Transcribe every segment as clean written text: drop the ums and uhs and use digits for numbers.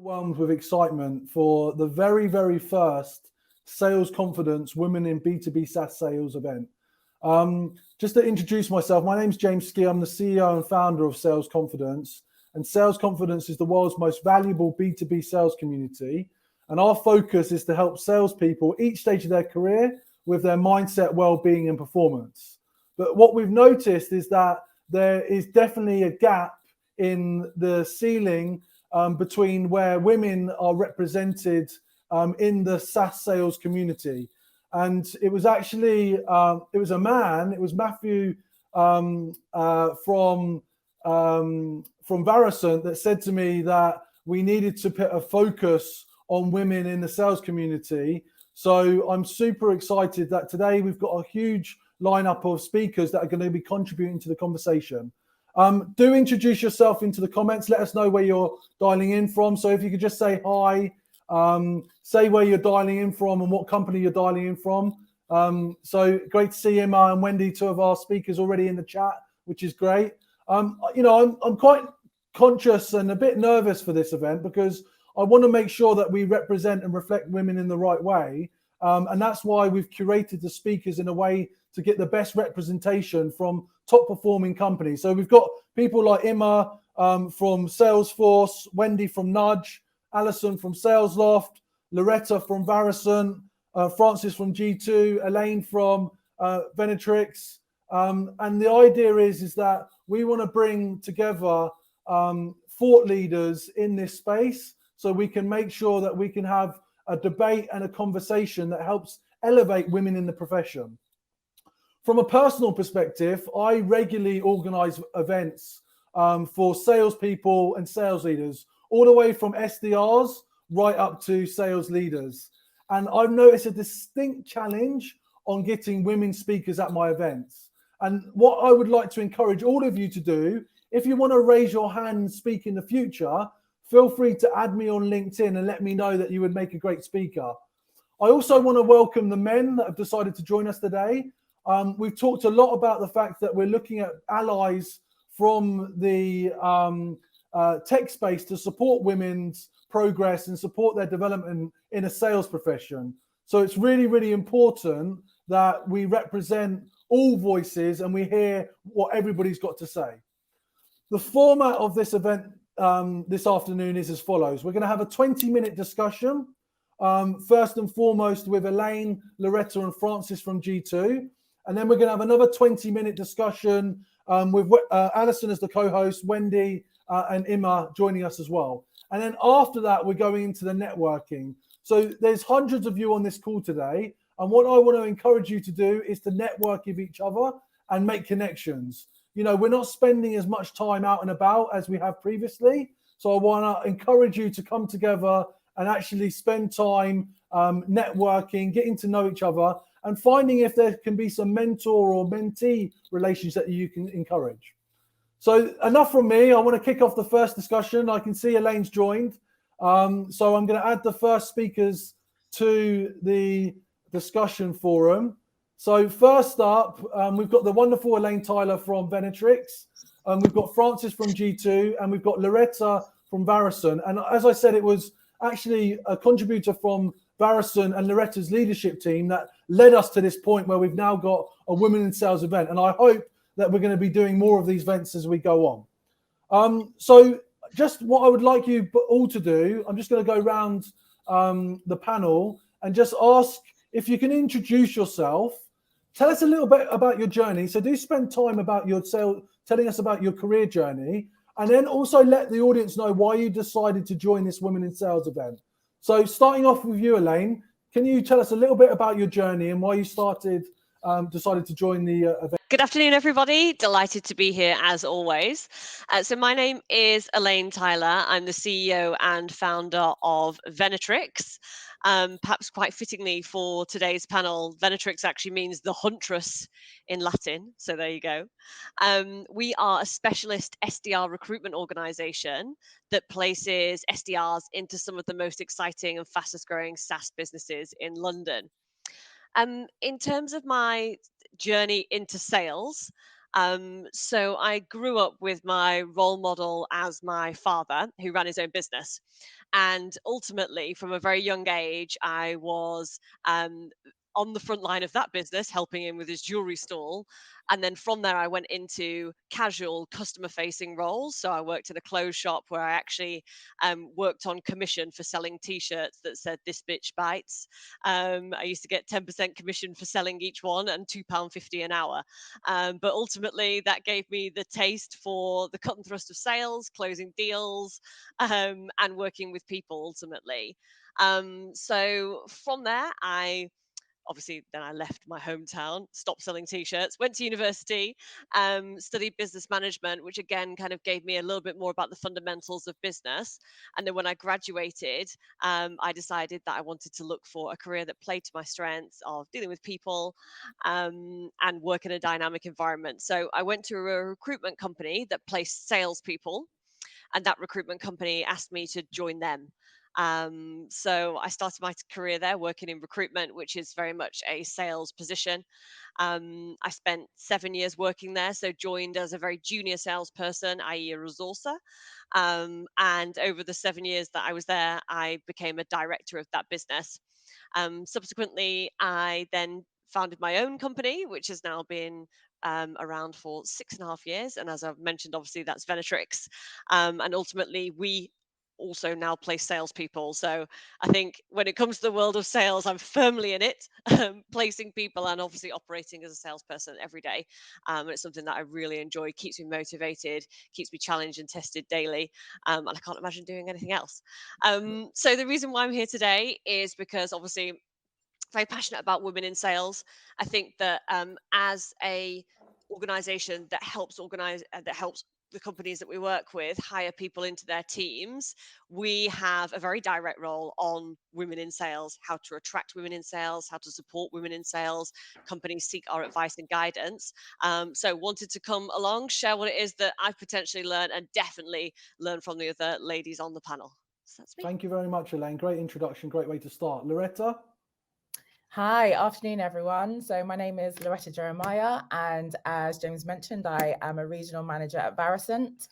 overwhelmed with excitement for the very, very first Sales Confidence Women in B2B SaaS Sales event. Just to introduce myself, my name's James Ski. I'm the CEO and founder of Sales Confidence. And Sales Confidence is the world's most valuable B2B sales community. And our focus is to help salespeople each stage of their career with their mindset, well-being, and performance. But what we've noticed is that there is definitely a gap in the ceiling between where women are represented in the SaaS sales community. And it was actually, it was Matthew from Varicent that said to me that we needed to put a focus on women in the sales community. So I'm super excited that today we've got a huge lineup of speakers that are going to be contributing to the conversation. Do introduce yourself into the comments. Let us know where you're dialing in from. So if you could just say hi, say where you're dialing in from and what company you're dialing in from. So great to see Emma and Wendy, two of our speakers already in the chat, which is great. I'm quite conscious and a bit nervous for this event because I want to make sure that we represent and reflect women in the right way. And that's why we've curated the speakers in a way to get the best representation from top performing companies. So we've got people like Emma from Salesforce, Wendy from Nudge, Allison from SalesLoft, Loretta from Varicent, Francis from G2, Elaine from Venetrix. And the idea is that we want to bring together thought leaders in this space so we can make sure that we can have a debate and a conversation that helps elevate women in the profession. From a personal perspective, I regularly organize events for salespeople and sales leaders, all the way from SDRs right up to sales leaders. And I've noticed a distinct challenge on getting women speakers at my events. And what I would like to encourage all of you to do, if you want to raise your hand and speak in the future, feel free to add me on LinkedIn and let me know that you would make a great speaker. I also want to welcome the men that have decided to join us today. We've talked a lot about the fact that we're looking at allies from the tech space to support women's progress and support their development in a sales profession. So it's really, really important that we represent all voices and we hear what everybody's got to say. The format of this event this afternoon is as follows. We're going to have a 20-minute discussion, first and foremost with Elaine, Loretta, and Francis from G2. And then we're going to have another 20-minute discussion with Allison as the co-host, Wendy and Emma joining us as well. And then after that, we're going into the networking. So there's hundreds of you on this call today. And what I want to encourage you to do is to network with each other and make connections. You know, we're not spending as much time out and about as we have previously. So I want to encourage you to come together and actually spend time networking, getting to know each other, and finding if there can be some mentor or mentee relations that you can encourage. So enough from me. I want to kick off the first discussion. I can see Elaine's joined. So I'm going to add the first speakers to the discussion forum. So first up, we've got the wonderful Elaine Tyler from Venetrix. We've got Francis from G2, and we've got Loretta from Varicent. And as I said, it was actually a contributor from Varicent and Loretta's leadership team that led us to this point where we've now got a Women in Sales event. And I hope that we're going to be doing more of these events as we go on. So just what I would like you all to do, I'm just going to go around the panel and just ask if you can introduce yourself. Tell us a little bit about your journey. So do spend time about your telling us about your career journey, and then also let the audience know why you decided to join this Women in Sales event. So starting off with you, Elaine, can you tell us a little bit about your journey and why you decided to join the event? Good afternoon, everybody. Delighted to be here as always. So my name is Elaine Tyler. I'm the CEO and founder of Venetrix. Perhaps quite fittingly for today's panel, Venetrix actually means the huntress in Latin. So there you go. We are a specialist SDR recruitment organization that places SDRs into some of the most exciting and fastest growing SaaS businesses in London. In terms of my journey into sales, So I grew up with my role model as my father, who ran his own business. And ultimately, from a very young age, I was on the front line of that business, helping him with his jewelry stall. And then from there, I went into casual customer facing roles. So I worked in a clothes shop where I actually worked on commission for selling t shirts that said, "This bitch bites." I used to get 10% commission for selling each one and £2.50 an hour. But ultimately, that gave me the taste for the cut and thrust of sales, closing deals, and working with people ultimately. So from there, then I left my hometown, stopped selling t-shirts, went to university, studied business management, which again kind of gave me a little bit more about the fundamentals of business. And then when I graduated, I decided that I wanted to look for a career that played to my strengths of dealing with people, and work in a dynamic environment. So I went to a recruitment company that placed salespeople, and that recruitment company asked me to join them. So I started my career there working in recruitment, which is very much a sales position. I spent 7 years working there, so joined as a very junior salesperson, i.e., a resourcer. And over the 7 years that I was there, I became a director of that business. Subsequently, I then founded my own company, which has now been around for 6.5 years. And as I've mentioned, obviously, that's Venetrix. And ultimately, we also now place salespeople. So I think when it comes to the world of sales, I'm firmly in it, placing people and obviously operating as a salesperson every day. And it's something that I really enjoy, keeps me motivated, keeps me challenged and tested daily. And I can't imagine doing anything else. So the reason why I'm here today is because obviously very passionate about women in sales. I think that as a organization that helps the companies that we work with hire people into their teams, we have a very direct role on women in sales, how to attract women in sales, how to support women in sales. Companies seek our advice and guidance. So wanted to come along, share what it is that I've potentially learned, and definitely learn from the other ladies on the panel. So that's me. Thank you very much, Elaine. Great introduction. Great way to start. Loretta? Hi, afternoon, everyone. So my name is Loretta Jeremiah, and as James mentioned, I am a regional manager at Varicent.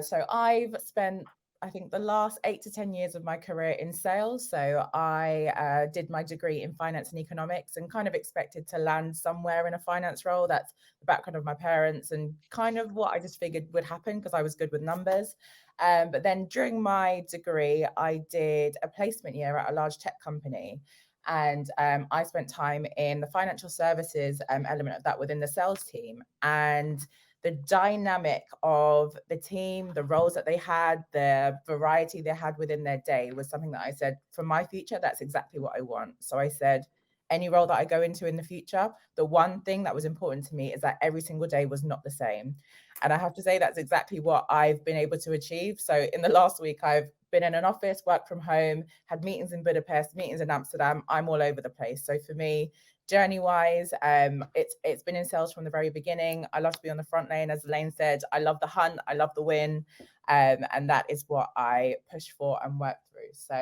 So I've spent, I think, the last 8 to 10 years of my career in sales. So I did my degree in finance and economics and kind of expected to land somewhere in a finance role. That's the background of my parents and kind of what I just figured would happen because I was good with numbers. But then during my degree, I did a placement year at a large tech company. And I spent time in the financial services element of that within the sales team. And the dynamic of the team, the roles that they had, the variety they had within their day was something that I said, for my future, that's exactly what I want. So I said, any role that I go into in the future, the one thing that was important to me is that every single day was not the same. And I have to say that's exactly what I've been able to achieve. So in the last week, I've been in an office, worked from home, had meetings in Budapest, meetings in Amsterdam. I'm all over the place. So for me, journey-wise, it's been in sales from the very beginning. I love to be on the front lane, as Elaine said. I love the hunt, I love the win, and that is what I push for and work through. So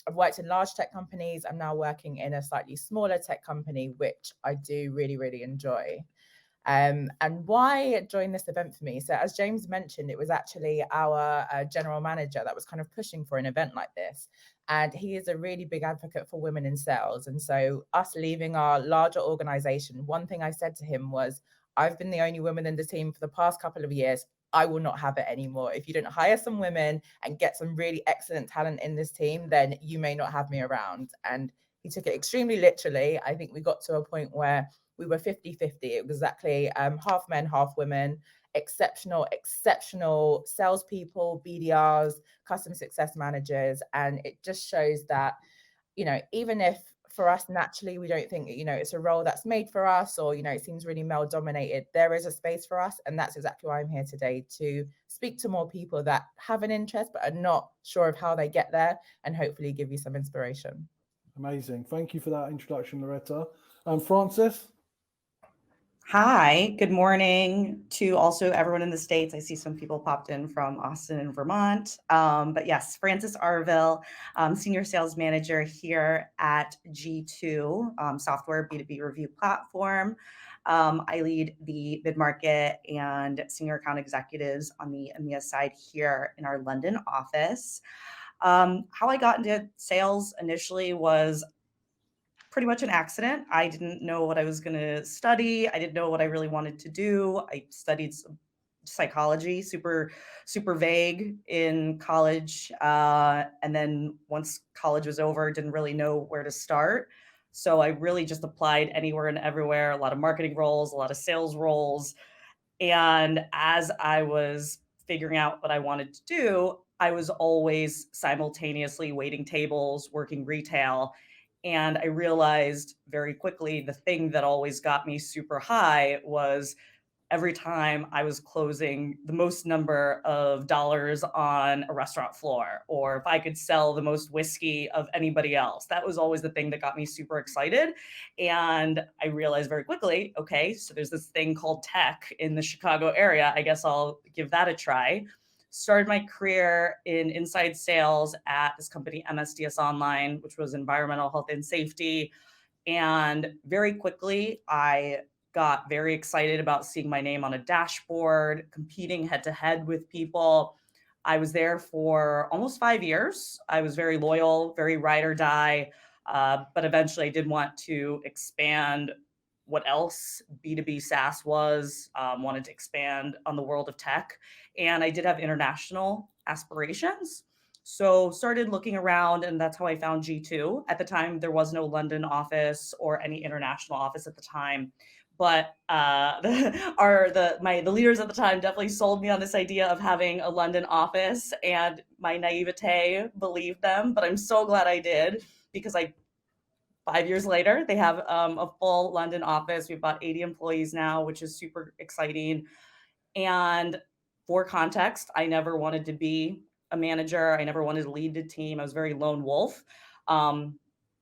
I've worked in large tech companies. I'm now working in a slightly smaller tech company, which I do really, really enjoy. And why join this event for me? So as James mentioned, it was actually our general manager that was kind of pushing for an event like this. And he is a really big advocate for women in sales. And so us leaving our larger organization, one thing I said to him was, I've been the only woman in the team for the past couple of years. I will not have it anymore. If you don't hire some women and get some really excellent talent in this team, then you may not have me around. And he took it extremely literally. I think we got to a point where we were 50-50. It was exactly half men, half women, exceptional salespeople, BDRs, customer success managers. And it just shows that, even if for us naturally, we don't think, it's a role that's made for us or, it seems really male dominated, there is a space for us. And that's exactly why I'm here today, to speak to more people that have an interest, but are not sure of how they get there, and hopefully give you some inspiration. Amazing. Thank you for that introduction, Loretta. Francis? Hi, good morning to also everyone in the States. I see some people popped in from Austin and Vermont. But yes, Frances Arville, Senior Sales Manager here at G2 Software B2B Review Platform. I lead the mid-market and senior account executives on the EMEA side here in our London office. How I got into sales initially was pretty much an accident. I didn't know what I was going to study. I didn't know what I really wanted to do. I studied psychology, super vague in college. And then once college was over, didn't really know where to start. So I really just applied anywhere and everywhere, a lot of marketing roles, a lot of sales roles. And as I was figuring out what I wanted to do, I was always simultaneously waiting tables, working retail. And I realized very quickly the thing that always got me super high was every time I was closing the most number of dollars on a restaurant floor, or if I could sell the most whiskey of anybody else. That was always the thing that got me super excited. And I realized very quickly, okay, so there's this thing called tech in the Chicago area. I guess I'll give that a try. Started my career in inside sales at this company, MSDS Online, which was environmental health and safety. And very quickly, I got very excited about seeing my name on a dashboard, competing head to head with people. I was there for almost 5 years. I was very loyal, very ride or die. But eventually I did want to expand what else B2B SaaS was, wanted to expand on the world of tech. And I did have international aspirations. So started looking around, and that's how I found G2. At the time, there was no London office or any international office at the time. But the leaders at the time definitely sold me on this idea of having a London office, and my naivete believed them. But I'm so glad I did, because 5 years later, they have a full London office. We have about 80 employees now, which is super exciting. And for context, I never wanted to be a manager. I never wanted to lead the team. I was very lone wolf,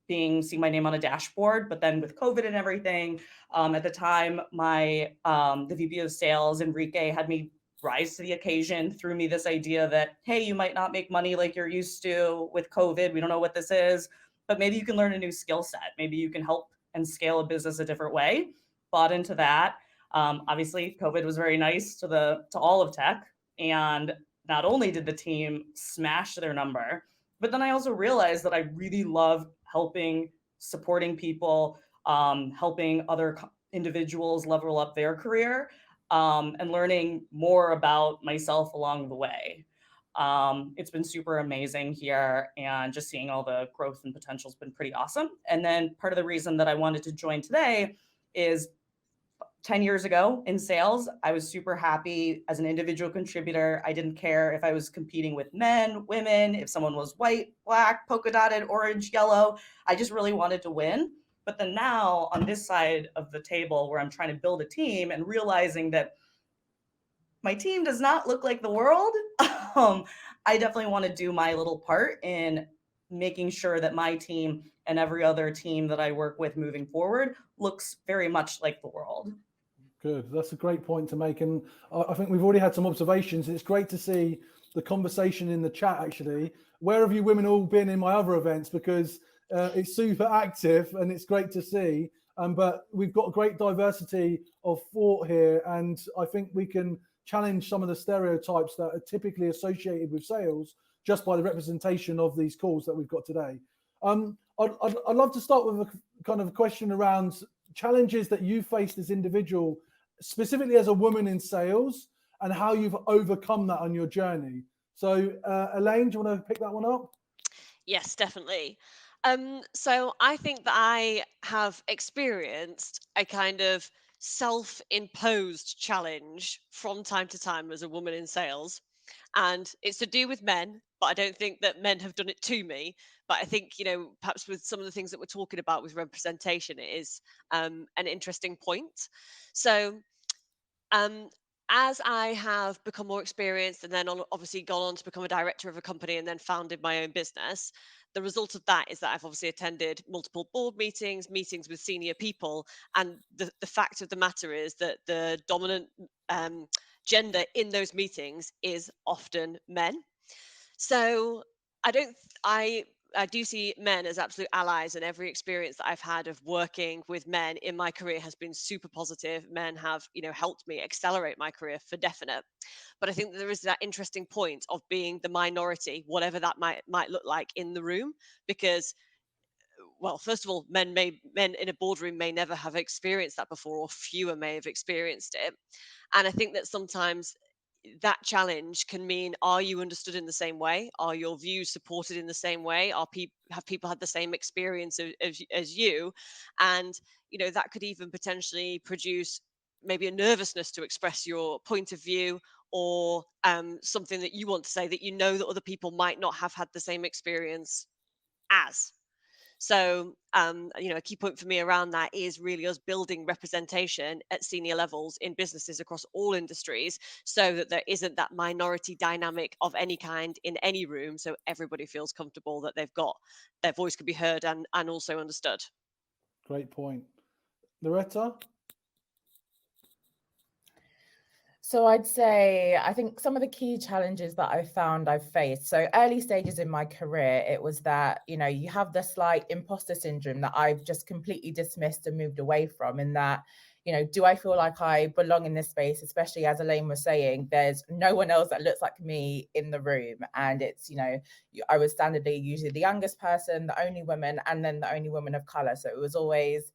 seeing my name on a dashboard. But then with COVID and everything, at the time, the VP of sales, Enrique, had me rise to the occasion, threw me this idea that, hey, you might not make money like you're used to with COVID. We don't know what this is, but maybe you can learn a new skill set. Maybe you can help and scale a business a different way. Bought into that. Obviously, COVID was very nice to all of tech, and not only did the team smash their number, but then I also realized that I really love helping, supporting people, helping other individuals level up their career, and learning more about myself along the way. It's been super amazing here, and just seeing all the growth and potential has been pretty awesome. And then part of the reason that I wanted to join today is 10 years ago in sales, I was super happy as an individual contributor. I didn't care if I was competing with men, women, if someone was white, black, polka dotted, orange, yellow. I just really wanted to win. But then now on this side of the table, where I'm trying to build a team and realizing that my team does not look like the world, I definitely want to do my little part in making sure that my team and every other team that I work with moving forward looks very much like the world. Good. That's a great point to make. And I think we've already had some observations. It's great to see the conversation in the chat, actually. Where have you women all been in my other events? Because it's super active and it's great to see. But we've got a great diversity of thought here. And I think we can challenge some of the stereotypes that are typically associated with sales just by the representation of these calls that we've got today. I'd love to start with a kind of a question around challenges that you faced as individual, specifically as a woman in sales, and how you've overcome that on your journey. So Elaine, do you want to pick that one up? Yes, definitely. So I think that I have experienced a kind of self-imposed challenge from time to time as a woman in sales. And it's to do with men, but I don't think that men have done it to me. But I think, perhaps with some of the things that we're talking about with representation, it is an interesting point. So as I have become more experienced and then obviously gone on to become a director of a company and then founded my own business, the result of that is that I've obviously attended multiple board meetings with senior people, and the fact of the matter is that the dominant gender in those meetings is often men. So I do see men as absolute allies, and every experience that I've had of working with men in my career has been super positive. Men have, helped me accelerate my career for definite. But I think that there is that interesting point of being the minority, whatever that might look like in the room, because, well, first of all, men in a boardroom may never have experienced that before, or fewer may have experienced it. And I think that sometimes that challenge can mean, are you understood in the same way? Are your views supported in the same way? Have people had the same experience as you? And that could even potentially produce maybe a nervousness to express your point of view, or something that you want to say that that other people might not have had the same experience as. So, a key point for me around that is really us building representation at senior levels in businesses across all industries, so that there isn't that minority dynamic of any kind in any room. So everybody feels comfortable that their voice could be heard and also understood. Great point. Loretta? So I'd say, I think some of the key challenges that I've faced. So early stages in my career, it was that, you have this like imposter syndrome that I've just completely dismissed and moved away from, in that, do I feel like I belong in this space? Especially as Elaine was saying, there's no one else that looks like me in the room. And it's, I was standardly usually the youngest person, the only woman, and then the only woman of color. So it was always,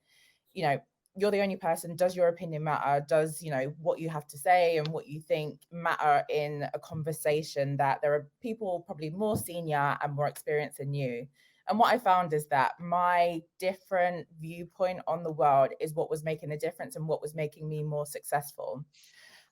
you're the only person. Does your opinion matter? Does, what you have to say and what you think matter in a conversation, that there are people probably more senior and more experienced than you? And what I found is that my different viewpoint on the world is what was making the difference and what was making me more successful.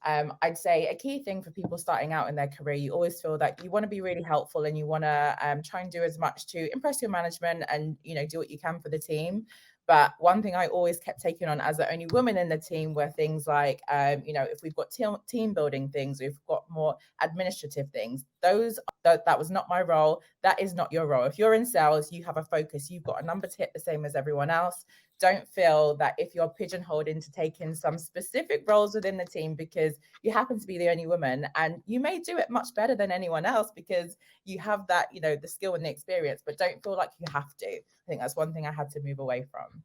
I'd say a key thing for people starting out in their career, you always feel that you want to be really helpful and you want to try and do as much to impress your management and, do what you can for the team. But one thing I always kept taking on as the only woman in the team were things like, if we've got team building things, we've got more administrative things. That was not my role. That is not your role. If you're in sales, you have a focus. You've got a number to hit the same as everyone else. Don't feel that if you're pigeonholed into taking some specific roles within the team because you happen to be the only woman, and you may do it much better than anyone else because you have that, the skill and the experience, but don't feel like you have to. I think that's one thing I had to move away from.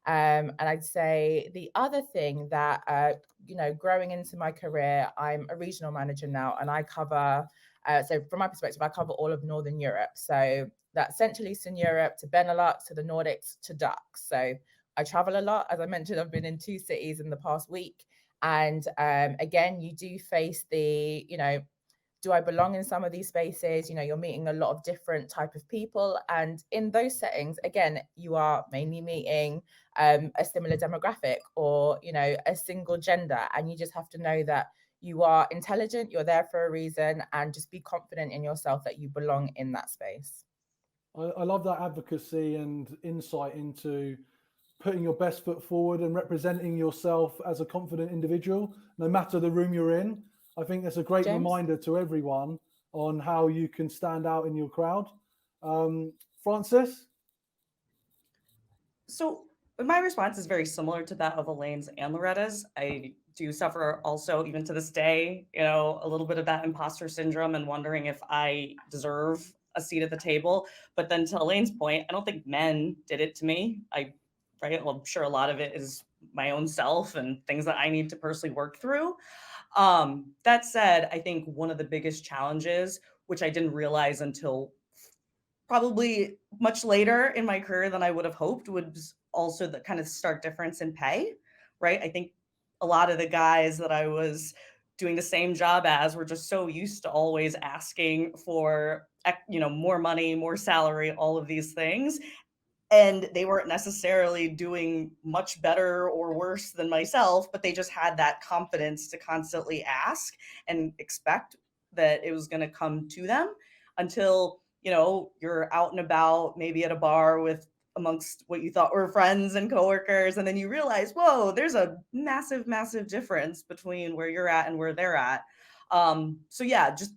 And I'd say the other thing that, growing into my career, I'm a regional manager now, and I cover, so from my perspective, I cover all of Northern Europe. So that's Central Eastern Europe to Benelux, to the Nordics, to DACH. So I travel a lot. As I mentioned, I've been in 2 cities in the past week. And again, you do face the, do I belong in some of these spaces? You're meeting a lot of different type of people. And in those settings, again, you are mainly meeting a similar demographic or, a single gender. And you just have to know that you are intelligent, you're there for a reason, and just be confident in yourself that you belong in that space. I love that advocacy and insight into putting your best foot forward and representing yourself as a confident individual, no matter the room you're in. I think that's a great reminder to everyone on how you can stand out in your crowd. Francis? So my response is very similar to that of Elaine's and Loretta's. I do suffer also, even to this day, a little bit of that imposter syndrome and wondering if I deserve a seat at the table. But then to Elaine's point, I don't think men did it to me. Well, I'm sure a lot of it is my own self and things that I need to personally work through. That said, I think one of the biggest challenges, which I didn't realize until probably much later in my career than I would have hoped, was also the kind of stark difference in pay, right? I think a lot of the guys that I was doing the same job as were just so used to always asking for, more money, more salary, all of these things. And they weren't necessarily doing much better or worse than myself, but they just had that confidence to constantly ask and expect that it was going to come to them until, you're out and about, maybe at a bar with amongst what you thought were friends and coworkers. And then you realize, whoa, there's a massive, massive difference between where you're at and where they're at. So yeah, just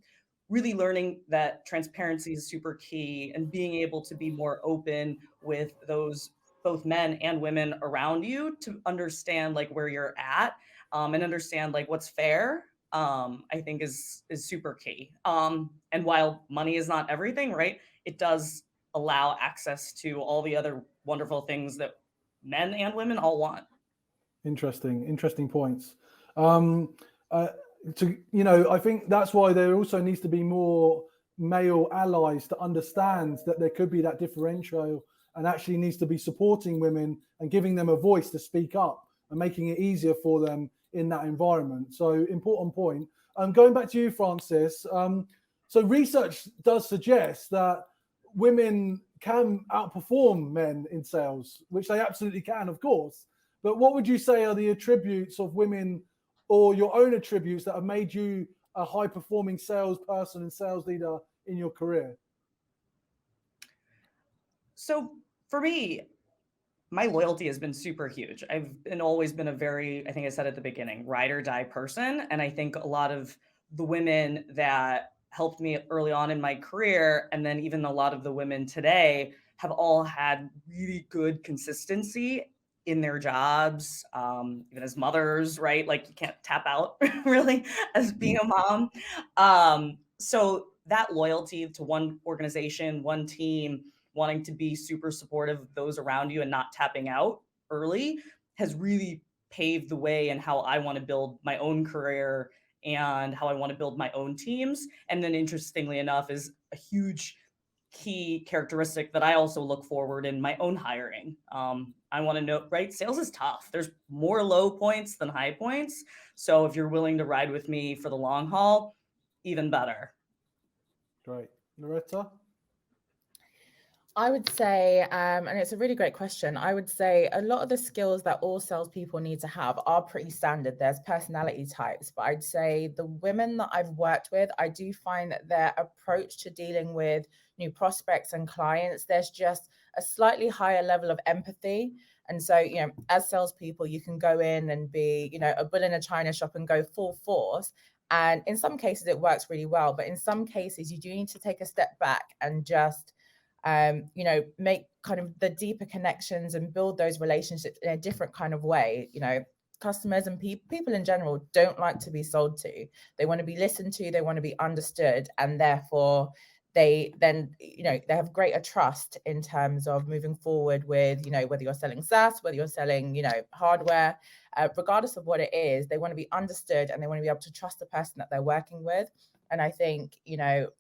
really learning that transparency is super key and being able to be more open with those both men and women around you to understand like where you're at, and understand like what's fair, I think is super key. And while money is not everything, right, it does allow access to all the other wonderful things that men and women all want. Interesting points. I think that's why there also needs to be more male allies to understand that there could be that differential, and actually needs to be supporting women and giving them a voice to speak up and making it easier for them in that environment. So important point. Going back to you, Francis. So research does suggest that women can outperform men in sales, which they absolutely can, of course. But what would you say are the attributes of women, or your own attributes, that have made you a high-performing salesperson and sales leader in your career? So for me, my loyalty has been super huge. Always been a very, I think I said at the beginning, ride or die person. And I think a lot of the women that helped me early on in my career, and then even a lot of the women today, have all had really good consistency in their jobs, even as mothers, right? Like you can't tap out really as being a mom. So that loyalty to one organization, one team, wanting to be super supportive of those around you and not tapping out early has really paved the way in how I want to build my own career and how I want to build my own teams. And then interestingly enough is a huge key characteristic that I also look forward in my own hiring. I want to know, right? Sales is tough. There's more low points than high points. So if you're willing to ride with me for the long haul, even better. Great. Loretta? I would say, and it's a really great question, I would say a lot of the skills that all salespeople need to have are pretty standard. There's personality types, but I'd say the women that I've worked with, I do find that their approach to dealing with new prospects and clients, there's just a slightly higher level of empathy. And so, as salespeople, you can go in and be, a bull in a china shop and go full force. And in some cases, it works really well. But in some cases, you do need to take a step back and just make kind of the deeper connections and build those relationships in a different kind of way. Customers and people in general don't like to be sold to. They want to be listened to, they want to be understood, and therefore they then, they have greater trust in terms of moving forward with, whether you're selling SaaS, whether you're selling, hardware, regardless of what it is, they want to be understood and they want to be able to trust the person that they're working with. And I think,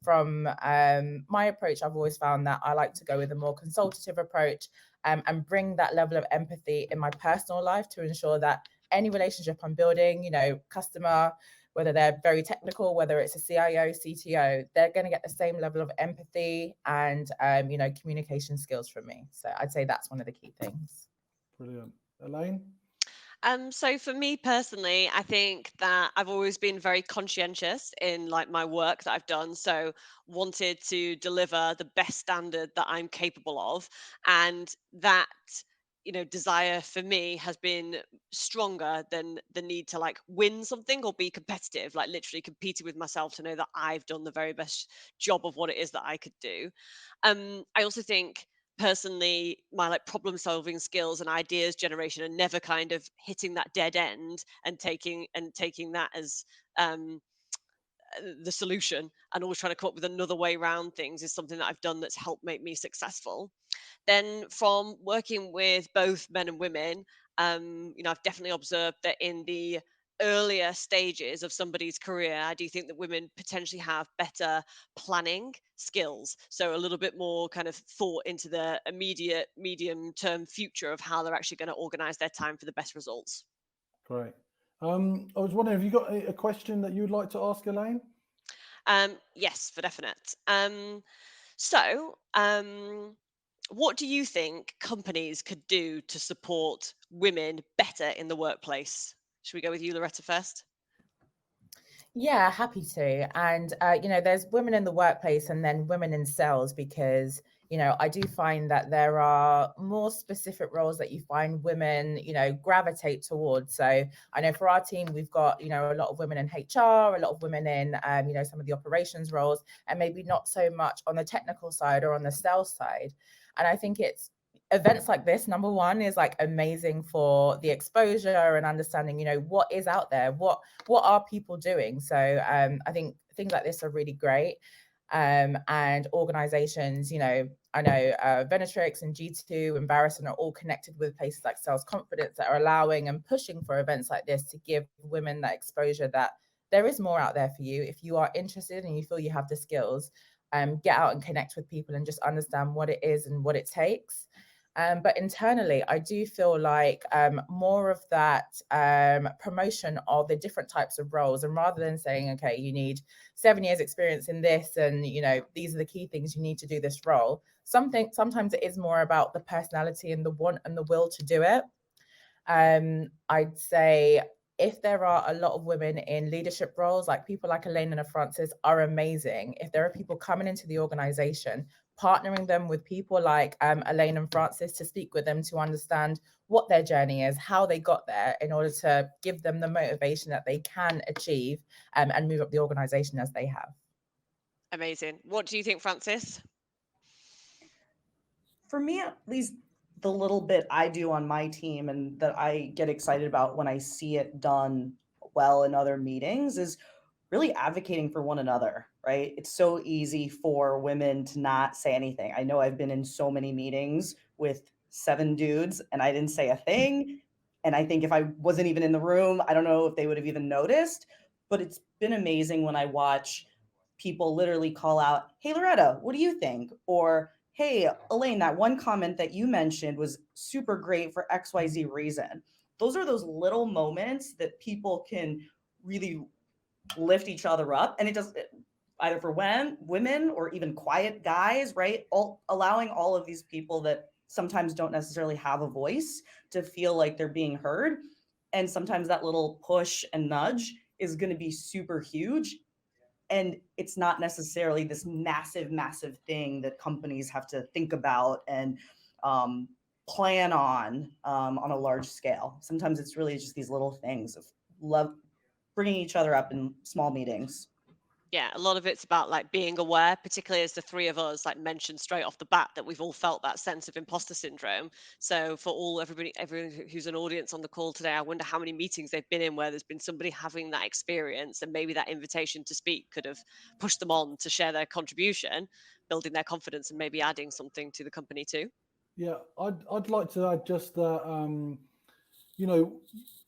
from my approach, I've always found that I like to go with a more consultative approach, and bring that level of empathy in my personal life to ensure that any relationship I'm building, customer, whether they're very technical, whether it's a CIO, CTO, they're going to get the same level of empathy and, communication skills from me. So I'd say that's one of the key things. Brilliant. Elaine? So for me personally, I think that I've always been very conscientious in like my work that I've done. So wanted to deliver the best standard that I'm capable of. And that, desire for me has been stronger than the need to like win something or be competitive, like literally competing with myself to know that I've done the very best job of what it is that I could do. I also think personally my like problem solving skills and ideas generation are never kind of hitting that dead end and taking that as the solution, and always trying to come up with another way around things is something that I've done that's helped make me successful. Then from working with both men and women, I've definitely observed that in the earlier stages of somebody's career, I do think that women potentially have better planning skills. So a little bit more kind of thought into the immediate medium term future of how they're actually going to organize their time for the best results. Great. I was wondering, have you got a question that you'd like to ask Elaine? Yes, for definite. What do you think companies could do to support women better in the workplace? Should we go with you, Loretta, first? Yeah, happy to. And, there's women in the workplace and then women in sales, because you know, I do find that there are more specific roles that you find women, you know, gravitate towards. So I know for our team, we've got, you know, a lot of women in HR, a lot of women in, you know, some of the operations roles, and maybe not so much on the technical side or on the sales side. And I think it's events like this, number one, is like amazing for the exposure and understanding, you know, what is out there, what are people doing. So I think things like this are really great. And organizations, you know, I know Venetrix and G2 and Varicent are all connected with places like Sales Confidence that are allowing and pushing for events like this to give women that exposure, that there is more out there for you. If you are interested and you feel you have the skills, get out and connect with people and just understand what it is and what it takes. But internally, I do feel like more of that promotion of the different types of roles. And rather than saying, okay, you need 7 years experience in this, and, you know, these are the key things you need to do this role. Sometimes it is more about the personality and the want and the will to do it. I'd say if there are a lot of women in leadership roles, like people like Elaine and Francis are amazing. If there are people coming into the organization, partnering them with people like Elaine and Francis to speak with them to understand what their journey is, how they got there, in order to give them the motivation that they can achieve and move up the organization as they have. Amazing. What do you think, Francis? For me, at least, the little bit I do on my team and that I get excited about when I see it done well in other meetings is really advocating for one another, right? It's so easy for women to not say anything. I know I've been in so many meetings with 7 dudes and I didn't say a thing. And I think if I wasn't even in the room, I don't know if they would have even noticed. But it's been amazing when I watch people literally call out, "Hey, Loretta, what do you think?" Or, "Hey, Elaine, that one comment that you mentioned was super great for XYZ reason." Those are those little moments that people can really lift each other up. And it does either for women or even quiet guys, right? Allowing all of these people that sometimes don't necessarily have a voice to feel like they're being heard. And sometimes that little push and nudge is going to be super huge. And it's not necessarily this massive, massive thing that companies have to think about and plan on a large scale. Sometimes it's really just these little things of love, bringing each other up in small meetings. Yeah, a lot of it's about like being aware, particularly as the three of us like mentioned straight off the bat that we've all felt that sense of imposter syndrome. So for everyone who's an audience on the call today, I wonder how many meetings they've been in where there's been somebody having that experience, and maybe that invitation to speak could have pushed them on to share their contribution, building their confidence and maybe adding something to the company too. Yeah, I'd like to add just that, you know,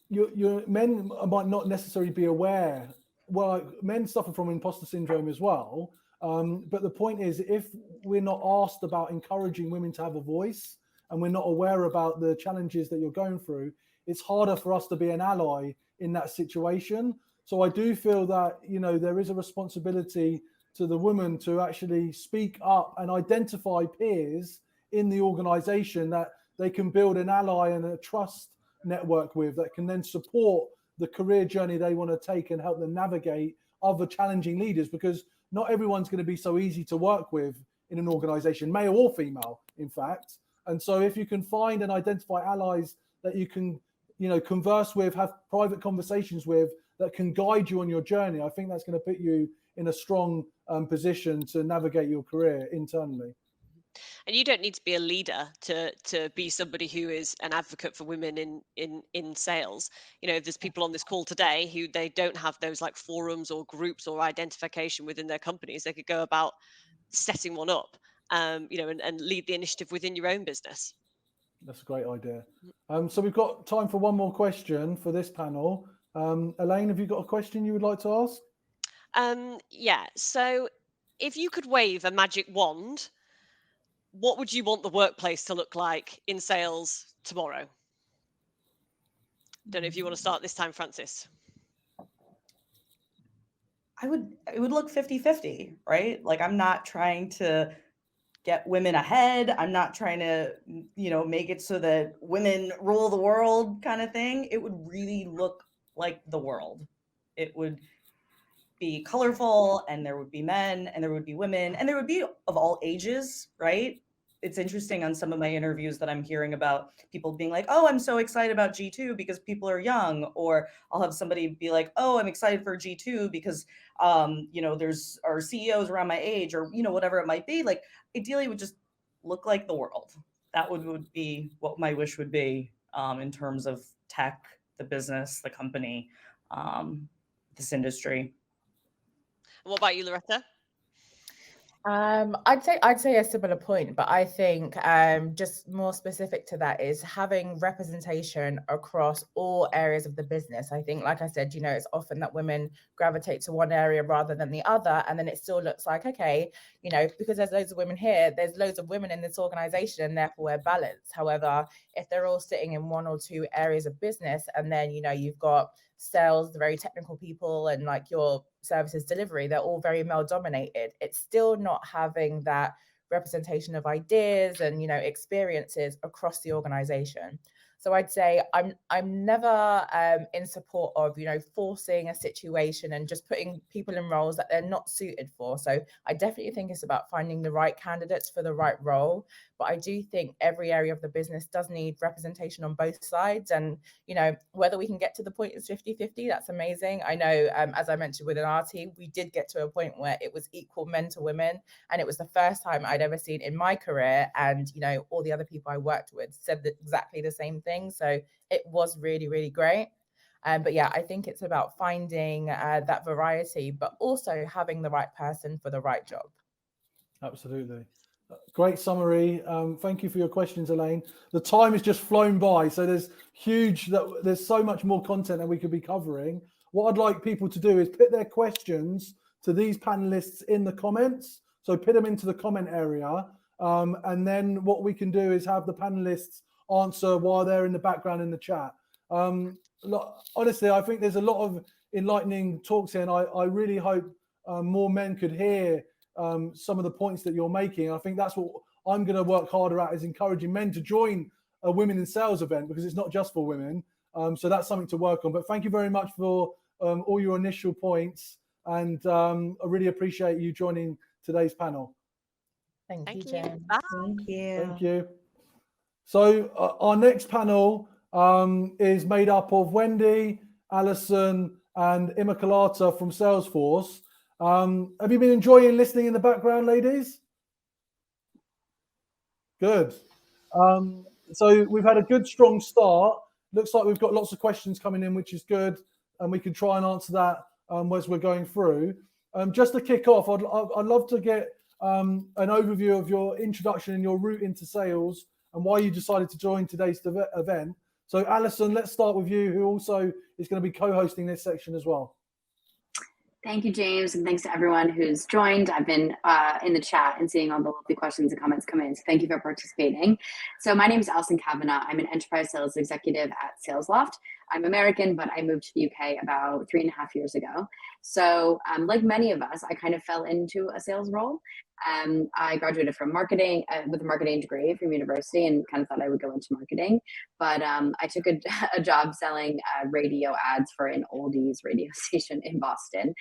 your men might not necessarily be aware. Well, men suffer from imposter syndrome as well. But the point is, if we're not asked about encouraging women to have a voice, and we're not aware about the challenges that you're going through, it's harder for us to be an ally in that situation. So I do feel that, you know, there is a responsibility to the woman to actually speak up and identify peers in the organization that they can build an ally and a trust network with, that can then support the career journey they want to take and help them navigate other challenging leaders, because not everyone's going to be so easy to work with in an organization, male or female, in fact. And so if you can find and identify allies that you can, you know, converse with, have private conversations with, that can guide you on your journey, I think that's going to put you in a strong position to navigate your career internally. And you don't need to be a leader to be somebody who is an advocate for women in sales. You know, if there's people on this call today who they don't have those like forums or groups or identification within their companies, they could go about setting one up, you know, and lead the initiative within your own business. That's a great idea. So we've got time for one more question for this panel. Elaine, have you got a question you would like to ask? Yeah. So if you could wave a magic wand, what would you want the workplace to look like in sales tomorrow? Don't know if you want to start this time, Francis. It would look 50-50, right? Like, I'm not trying to get women ahead. I'm not trying to, you know, make it so that women rule the world kind of thing. It would really look like the world. It would be colorful, and there would be men and there would be women and there would be of all ages, right? it's interesting on some of my interviews that I'm hearing about people being like, oh, I'm so excited about G2 because people are young, or I'll have somebody be like, oh, I'm excited for G2 because, there's our CEOs around my age, or, whatever it might be. Like, ideally it would just look like the world. That would be what my wish would be, in terms of tech, the business, the company, this industry. What about you, Loretta? I'd say a similar point, but I think just more specific to that is having representation across all areas of the business. I think, like I said, it's often that women gravitate to one area rather than the other, and then it still looks like, okay, because there's loads of women here, there's loads of women in this organization, and therefore we're balanced. However, if they're all sitting in one or two areas of business, and then you've got sales, the very technical people, and like your services delivery, they're all very male dominated, it's still not having that representation of ideas and experiences across the organization. So I'd say I'm never in support of forcing a situation and just putting people in roles that they're not suited for. So I definitely think it's about finding the right candidates for the right role. But I do think every area of the business does need representation on both sides. And whether we can get to the point it's 50-50, that's amazing. I know, as I mentioned within our team, we did get to a point where it was equal men to women, and it was the first time I'd ever seen in my career. And all the other people I worked with said exactly the same thing. So it was really, really great. But yeah, I think it's about finding that variety, but also having the right person for the right job. Absolutely. Great summary. Thank you for your questions, Elaine. The time has just flown by, so there's so much more content that we could be covering. What I'd like people to do is put their questions to these panelists in the comments. So put them into the comment area, and then what we can do is have the panelists answer while they're in the background in the chat. Honestly, I think there's a lot of enlightening talks here, and I really hope more men could hear some of the points that you're making. I think that's what I'm going to work harder at, is encouraging men to join a Women in Sales event, because it's not just for women. So that's something to work on. But thank you very much for all your initial points, and I really appreciate you joining today's panel. Thank you, Jen. Thank you. Thank you. So our next panel is made up of Wendy, Allison, and Immaculata from Salesforce. Have you been enjoying listening in the background, ladies? Good. So we've had a good, strong start. Looks like we've got lots of questions coming in, which is good, and we can try and answer that as we're going through. Just to kick off, I'd love to get an overview of your introduction and your route into sales and why you decided to join today's event. So Allison, let's start with you, who also is going to be co-hosting this section as well. Thank you, James, and thanks to everyone who's joined. I've been in the chat and seeing all the lovely questions and comments come in, so thank you for participating. So my name is Allison Cavanaugh. I'm an enterprise sales executive at SalesLoft. I'm American, but I moved to the UK about 3.5 years ago. So like many of us, I kind of fell into a sales role. I graduated from marketing with a marketing degree from university, and kind of thought I would go into marketing. But I took a job selling radio ads for an oldies radio station in Boston,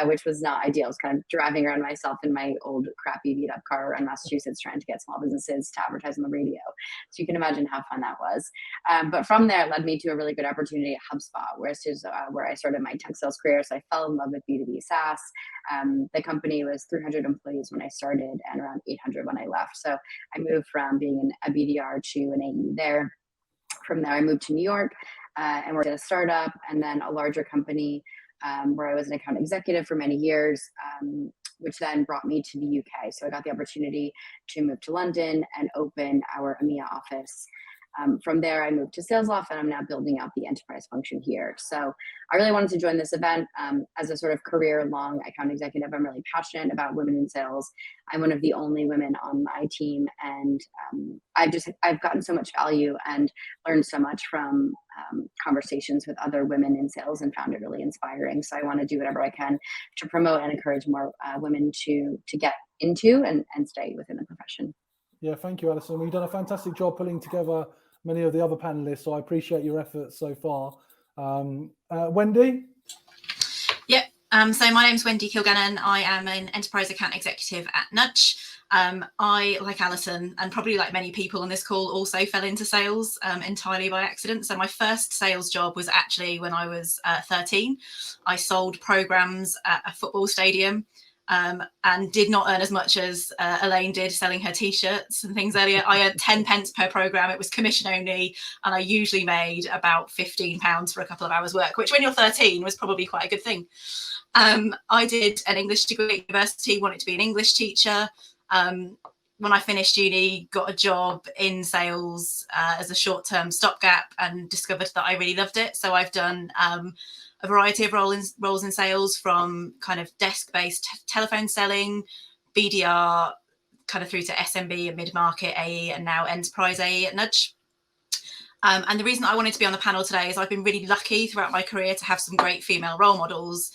which was not ideal. I was kind of driving around myself in my old crappy beat up car around Massachusetts trying to get small businesses to advertise on the radio. So you can imagine how fun that was. But from there, it led me to a really good opportunity at HubSpot, where I started my tech sales career. So I fell in love with B2B SaaS. The company was 300 employees when I started and around 800 when I left. So I moved from being a BDR to an AE there. From there, I moved to New York and worked at a startup, and then a larger company where I was an account executive for many years, which then brought me to the UK. So I got the opportunity to move to London and open our EMEA office. From there, I moved to SalesLoft, and I'm now building out the enterprise function here. So I really wanted to join this event as a sort of career-long account executive. I'm really passionate about women in sales. I'm one of the only women on my team, and I've gotten so much value and learned so much from conversations with other women in sales, and found it really inspiring. So I want to do whatever I can to promote and encourage more women to get into and stay within the profession. Yeah, thank you, Alison. You've done a fantastic job pulling together many of the other panelists, so I appreciate your efforts so far. Wendy? Yep. So my name's Wendy Kilgannon. I am an enterprise account executive at Nudge. I, like Alison, and probably like many people on this call, also fell into sales entirely by accident. So my first sales job was actually when I was 13. I sold programs at a football stadium, and did not earn as much as Elaine did selling her t-shirts and things earlier. I earned 10 pence per program. It was commission only, and I usually made about £15 for a couple of hours work, which when you're 13 was probably quite a good thing. I did an English degree at university, wanted to be an English teacher. When I finished uni, got a job in sales as a short-term stopgap, and discovered that I really loved it. So I've done a variety of roles in sales, from kind of desk-based telephone selling, BDR, kind of through to SMB and mid-market AE, and now enterprise AE at Nudge. And the reason I wanted to be on the panel today is I've been really lucky throughout my career to have some great female role models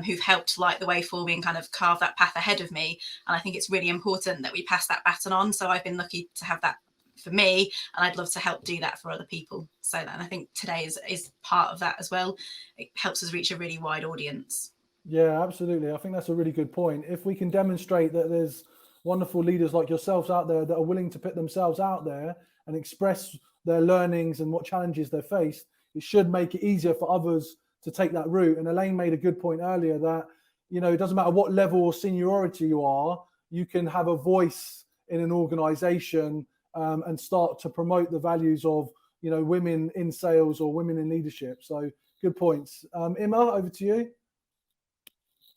who've helped light the way for me and kind of carve that path ahead of me. And I think it's really important that we pass that baton on. So I've been lucky to have that for me, and I'd love to help do that for other people. So, and I think today is part of that as well. It helps us reach a really wide audience. Yeah, absolutely. I think that's a really good point. If we can demonstrate that there's wonderful leaders like yourselves out there that are willing to put themselves out there and express their learnings and what challenges they face, it should make it easier for others to take that route. And Elaine made a good point earlier that, you know, it doesn't matter what level or seniority you are, you can have a voice in an organization and start to promote the values of, you know, women in sales or women in leadership. So good points. Emma, over to you.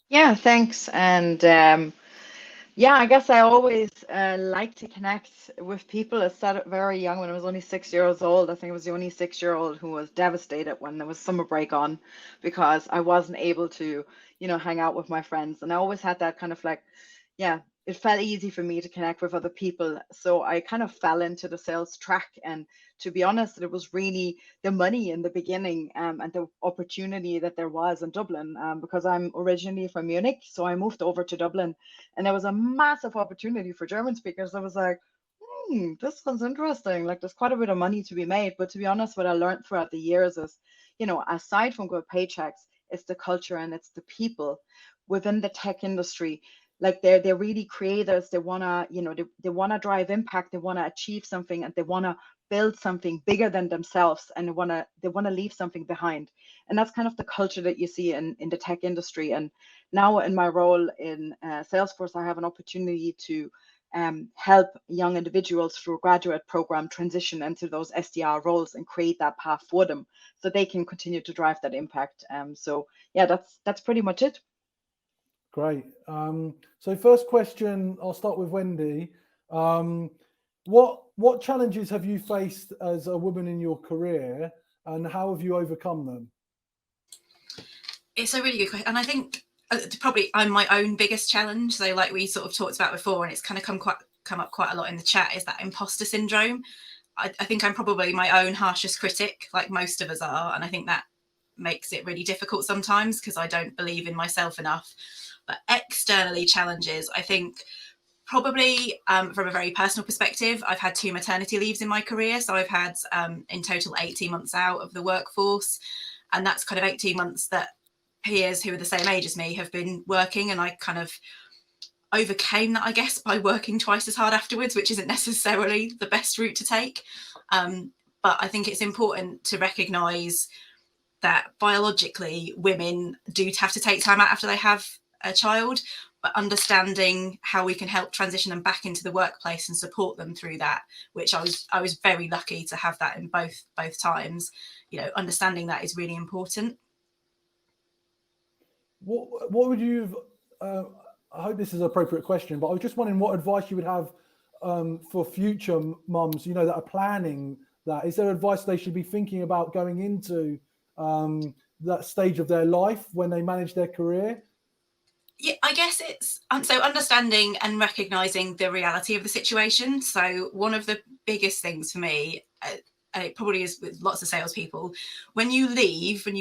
Yeah, thanks. And yeah, I guess I always like to connect with people. I started very young. When I was only 6 years old, I think I was the only 6-year-old who was devastated when there was summer break on, because I wasn't able to, you know, hang out with my friends. And I always had that kind of like, yeah, it felt easy for me to connect with other people. So I kind of fell into the sales track. And to be honest, it was really the money in the beginning and the opportunity that there was in Dublin, because I'm originally from Munich. So I moved over to Dublin, and there was a massive opportunity for German speakers. I was like, this sounds interesting. Like, there's quite a bit of money to be made. But to be honest, what I learned throughout the years is, you know, aside from good paychecks, it's the culture and it's the people within the tech industry. Like they're really creators. They wanna, you know, they wanna drive impact. They wanna achieve something, and they wanna build something bigger than themselves, and they wanna leave something behind. And that's kind of the culture that you see in the tech industry. And now in my role in Salesforce, I have an opportunity to help young individuals through a graduate program transition into those SDR roles and create that path for them, so they can continue to drive that impact. So yeah, that's pretty much it. Great. So first question, I'll start with Wendy. What challenges have you faced as a woman in your career, and how have you overcome them? It's a really good question. And I think probably I'm my own biggest challenge. So like we sort of talked about before, and it's kind of come up quite a lot in the chat, is that imposter syndrome. I think I'm probably my own harshest critic, like most of us are. And I think that makes it really difficult sometimes, because I don't believe in myself enough. But externally challenges, I think probably from a very personal perspective, I've had 2 maternity leaves in my career. So I've had in total 18 months out of the workforce. And that's kind of 18 months that peers who are the same age as me have been working. And I kind of overcame that, I guess, by working twice as hard afterwards, which isn't necessarily the best route to take. But I think it's important to recognise that biologically women do have to take time out after they have a child, but understanding how we can help transition them back into the workplace and support them through that, which I was very lucky to have that in both times. You know, understanding that is really important. What would you I hope this is an appropriate question, but I was just wondering what advice you would have for future mums, you know, that are planning that. Is there advice they should be thinking about going into that stage of their life when they manage their career? Yeah, I guess it's so understanding and recognizing the reality of the situation. So one of the biggest things for me, and it probably is with lots of salespeople, when you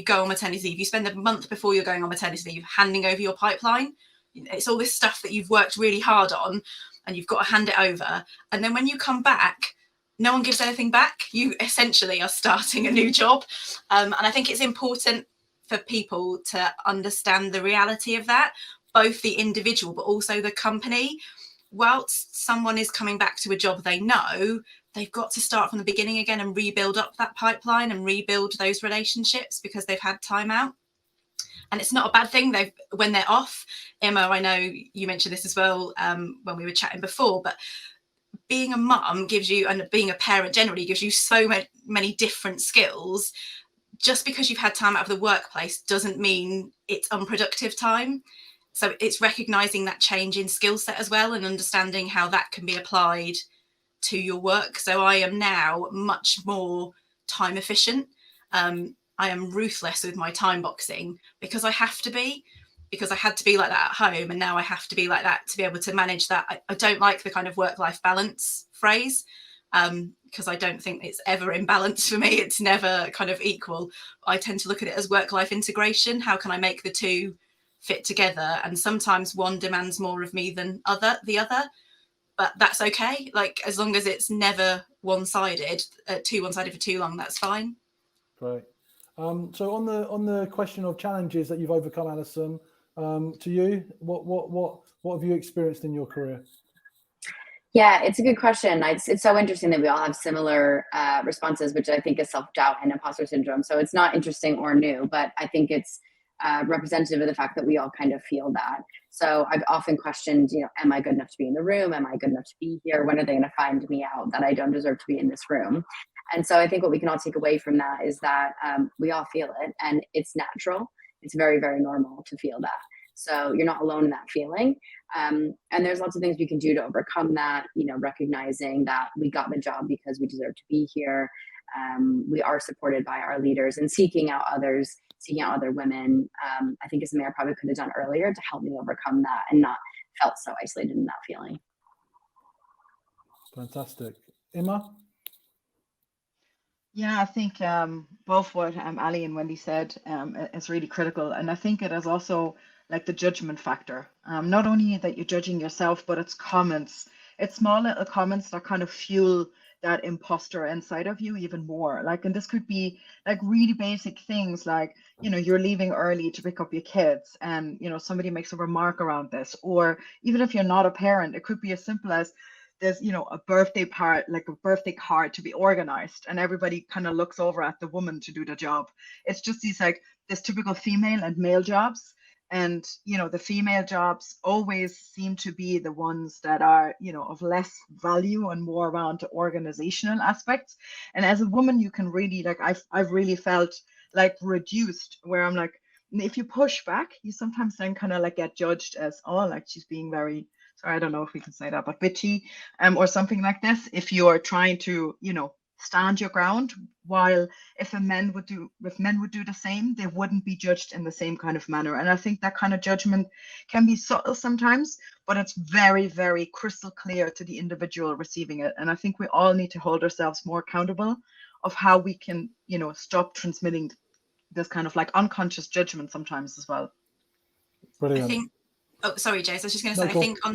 go on maternity leave, you spend a month before you're going on maternity leave handing over your pipeline. It's all this stuff that you've worked really hard on, and you've got to hand it over. And then when you come back, no one gives anything back. You essentially are starting a new job. And I think it's important for people to understand the reality of that, both the individual, but also the company. whilst someone is coming back to a job they know, they've got to start from the beginning again and rebuild up that pipeline and rebuild those relationships because they've had time out. And it's not a bad thing when they're off. Emma, I know you mentioned this as well when we were chatting before, but being a mum gives you, and being a parent generally gives you so many different skills. Just because you've had time out of the workplace doesn't mean it's unproductive time. So it's recognizing that change in skill set as well and understanding how that can be applied to your work. So I am now much more time efficient. I am ruthless with my time boxing because I have to be, because I had to be like that at home, and now I have to be like that to be able to manage that. I don't like the kind of work-life balance phrase because I don't think it's ever in balance for me. It's never kind of equal. I tend to look at it as work-life integration. How can I make the two fit together? And sometimes one demands more of me than the other, but that's okay. Like, as long as it's never one-sided, too one-sided for too long, that's fine. Great. So on the question of challenges that you've overcome, Alison, to you, what have you experienced in your career? Yeah, it's a good question. It's so interesting that we all have similar responses, which I think is self-doubt and imposter syndrome. So it's not interesting or new, but I think it's representative of the fact that we all kind of feel that. So I've often questioned, am I good enough to be in the room? Am I good enough to be here? When are they going to find me out that I don't deserve to be in this room? And so I think what we can all take away from that is that we all feel it, and it's natural. It's very, very normal to feel that. So you're not alone in that feeling. And there's lots of things we can do to overcome that, recognizing that we got the job because we deserve to be here. We are supported by our leaders, and seeking out others, seeking out other women. I think is something I probably could have done earlier to help me overcome that and not felt so isolated in that feeling. Fantastic. Emma? Yeah, I think both what Ali and Wendy said is really critical. And I think it is also like the judgment factor. Not only that you're judging yourself, but it's comments. It's small little comments that kind of fuel that imposter inside of you even more. Like, and this could be like really basic things like, you're leaving early to pick up your kids and, somebody makes a remark around this. Or even if you're not a parent, it could be as simple as, there's a birthday card to be organized, and everybody kind of looks over at the woman to do the job. It's just this typical female and male jobs, and the female jobs always seem to be the ones that are of less value and more around the organizational aspects. And as a woman, you can really I've really felt like reduced, where I'm like, if you push back, you sometimes then kind of get judged as, oh, like she's being very, sorry, I don't know if we can say that, but bitchy, or something like this. If you're trying to, stand your ground, while if men would do the same, they wouldn't be judged in the same kind of manner. And I think that kind of judgment can be subtle sometimes, but it's very, very crystal clear to the individual receiving it. And I think we all need to hold ourselves more accountable of how we can, stop transmitting this kind of unconscious judgment sometimes as well. Brilliant. I think, sorry, Jace, I was just going to say, I think on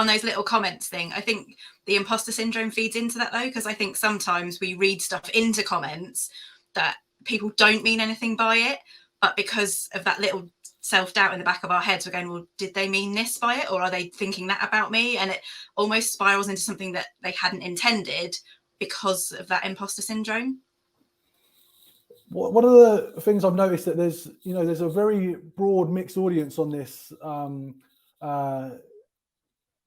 those little comments thing, I think the imposter syndrome feeds into that though, because I think sometimes we read stuff into comments that people don't mean anything by it, but because of that little self-doubt in the back of our heads, we're going, well, did they mean this by it, or are they thinking that about me? And it almost spirals into something that they hadn't intended because of that imposter syndrome. One of the things I've noticed that there's a very broad mixed audience on this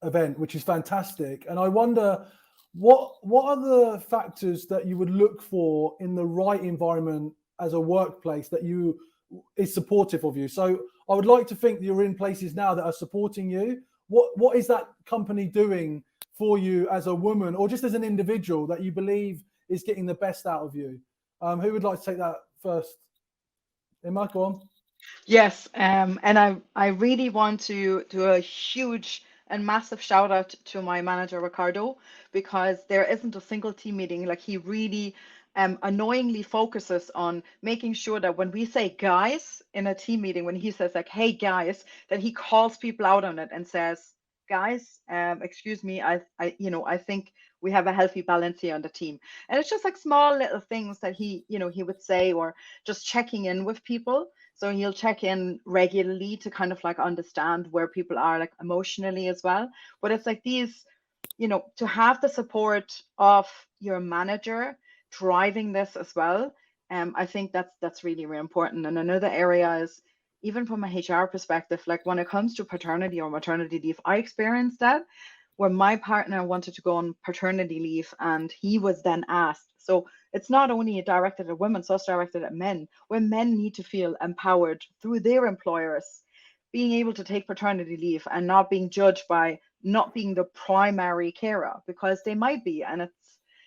event, which is fantastic. And I wonder what are the factors that you would look for in the right environment as a workplace that is supportive of you. So I would like to think that you're in places now that are supporting you. What is that company doing for you as a woman, or just as an individual, that you believe is getting the best out of you? Who would like to take that first? Emma, go on. Yes, and I really want to do a huge and massive shout out to my manager, Ricardo, because there isn't a single team meeting. Like, he really annoyingly focuses on making sure that when we say guys in a team meeting, when he says like, hey guys, that he calls people out on it and says, guys, excuse me, I think we have a healthy balance here on the team. And it's just like small little things that he would say, or just checking in with people. So he'll check in regularly to kind of like understand where people are like emotionally as well. But it's like these, to have the support of your manager driving this as well. I think that's really, really important. And another area is, even from a HR perspective, like when it comes to paternity or maternity leave, I experienced that where my partner wanted to go on paternity leave and he was then asked. So it's not only directed at women, so it's directed at men, where men need to feel empowered through their employers, being able to take paternity leave and not being judged by not being the primary carer, because they might be. And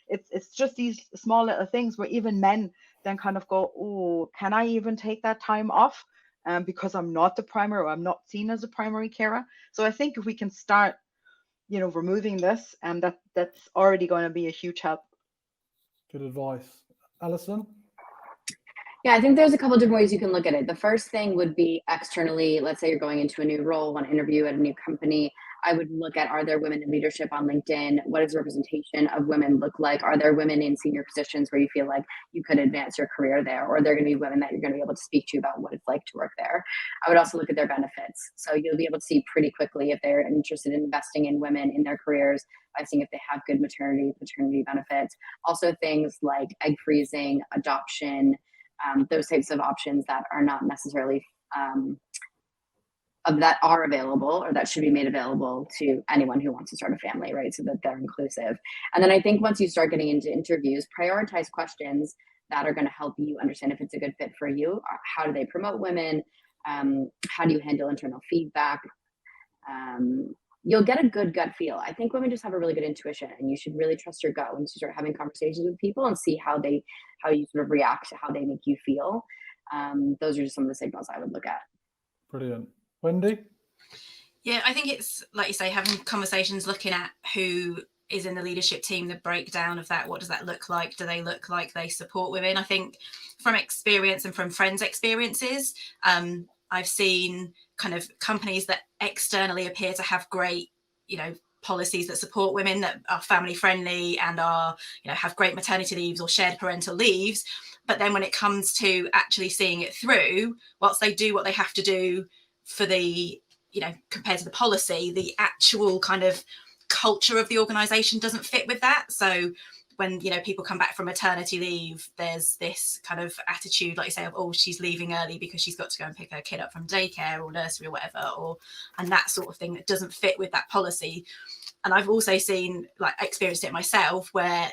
it's just these small little things where even men then kind of go, oh, can I even take that time off? Because I'm not the primary, or I'm not seen as a primary carer. So I think if we can start, removing this, and that's already going to be a huge help. Good advice. Allison? Yeah, I think there's a couple of different ways you can look at it. The first thing would be externally. Let's say you're going into a new role, want to interview at a new company. I would look at, are there women in leadership on LinkedIn? What does representation of women look like? Are there women in senior positions where you feel like you could advance your career there? Or are there going to be women that you're going to be able to speak to about what it's like to work there? I would also look at their benefits. So you'll be able to see pretty quickly if they're interested in investing in women in their careers by seeing if they have good maternity, paternity benefits. Also things like egg freezing, adoption, those types of options that are not necessarily that are available, or that should be made available to anyone who wants to start a family, right? So that they're inclusive. And then I think once you start getting into interviews, prioritize questions that are going to help you understand if it's a good fit for you. How do they promote women? How do you handle internal feedback? You'll get a good gut feel. I think women just have a really good intuition, and you should really trust your gut once you start having conversations with people and see how you sort of react to how they make you feel. Those are just some of the signals I would look at. Brilliant. Wendy? Yeah, I think it's, like you say, having conversations, looking at who is in the leadership team, the breakdown of that. What does that look like? Do they look like they support women? I think from experience and from friends' experiences, I've seen kind of companies that externally appear to have great, policies that support women, that are family friendly and are, have great maternity leaves or shared parental leaves. But then when it comes to actually seeing it through, whilst they do what they have to do for the, compared to the policy, the actual kind of culture of the organization doesn't fit with that. So when, people come back from maternity leave, there's this kind of attitude, like you say, of, oh, she's leaving early because she's got to go and pick her kid up from daycare or nursery or whatever, and that sort of thing that doesn't fit with that policy. And I've also seen, experienced it myself, where,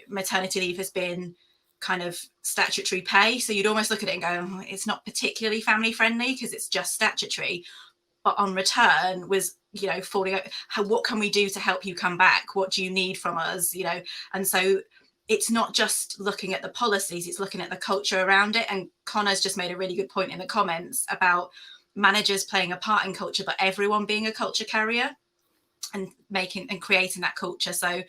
maternity leave has been kind of statutory pay. So you'd almost look at it and go, oh, it's not particularly family friendly because it's just statutory. But on return was, falling out, what can we do to help you come back? What do you need from us? And so it's not just looking at the policies, it's looking at the culture around it. And Connor's just made a really good point in the comments about managers playing a part in culture, but everyone being a culture carrier and creating that culture. So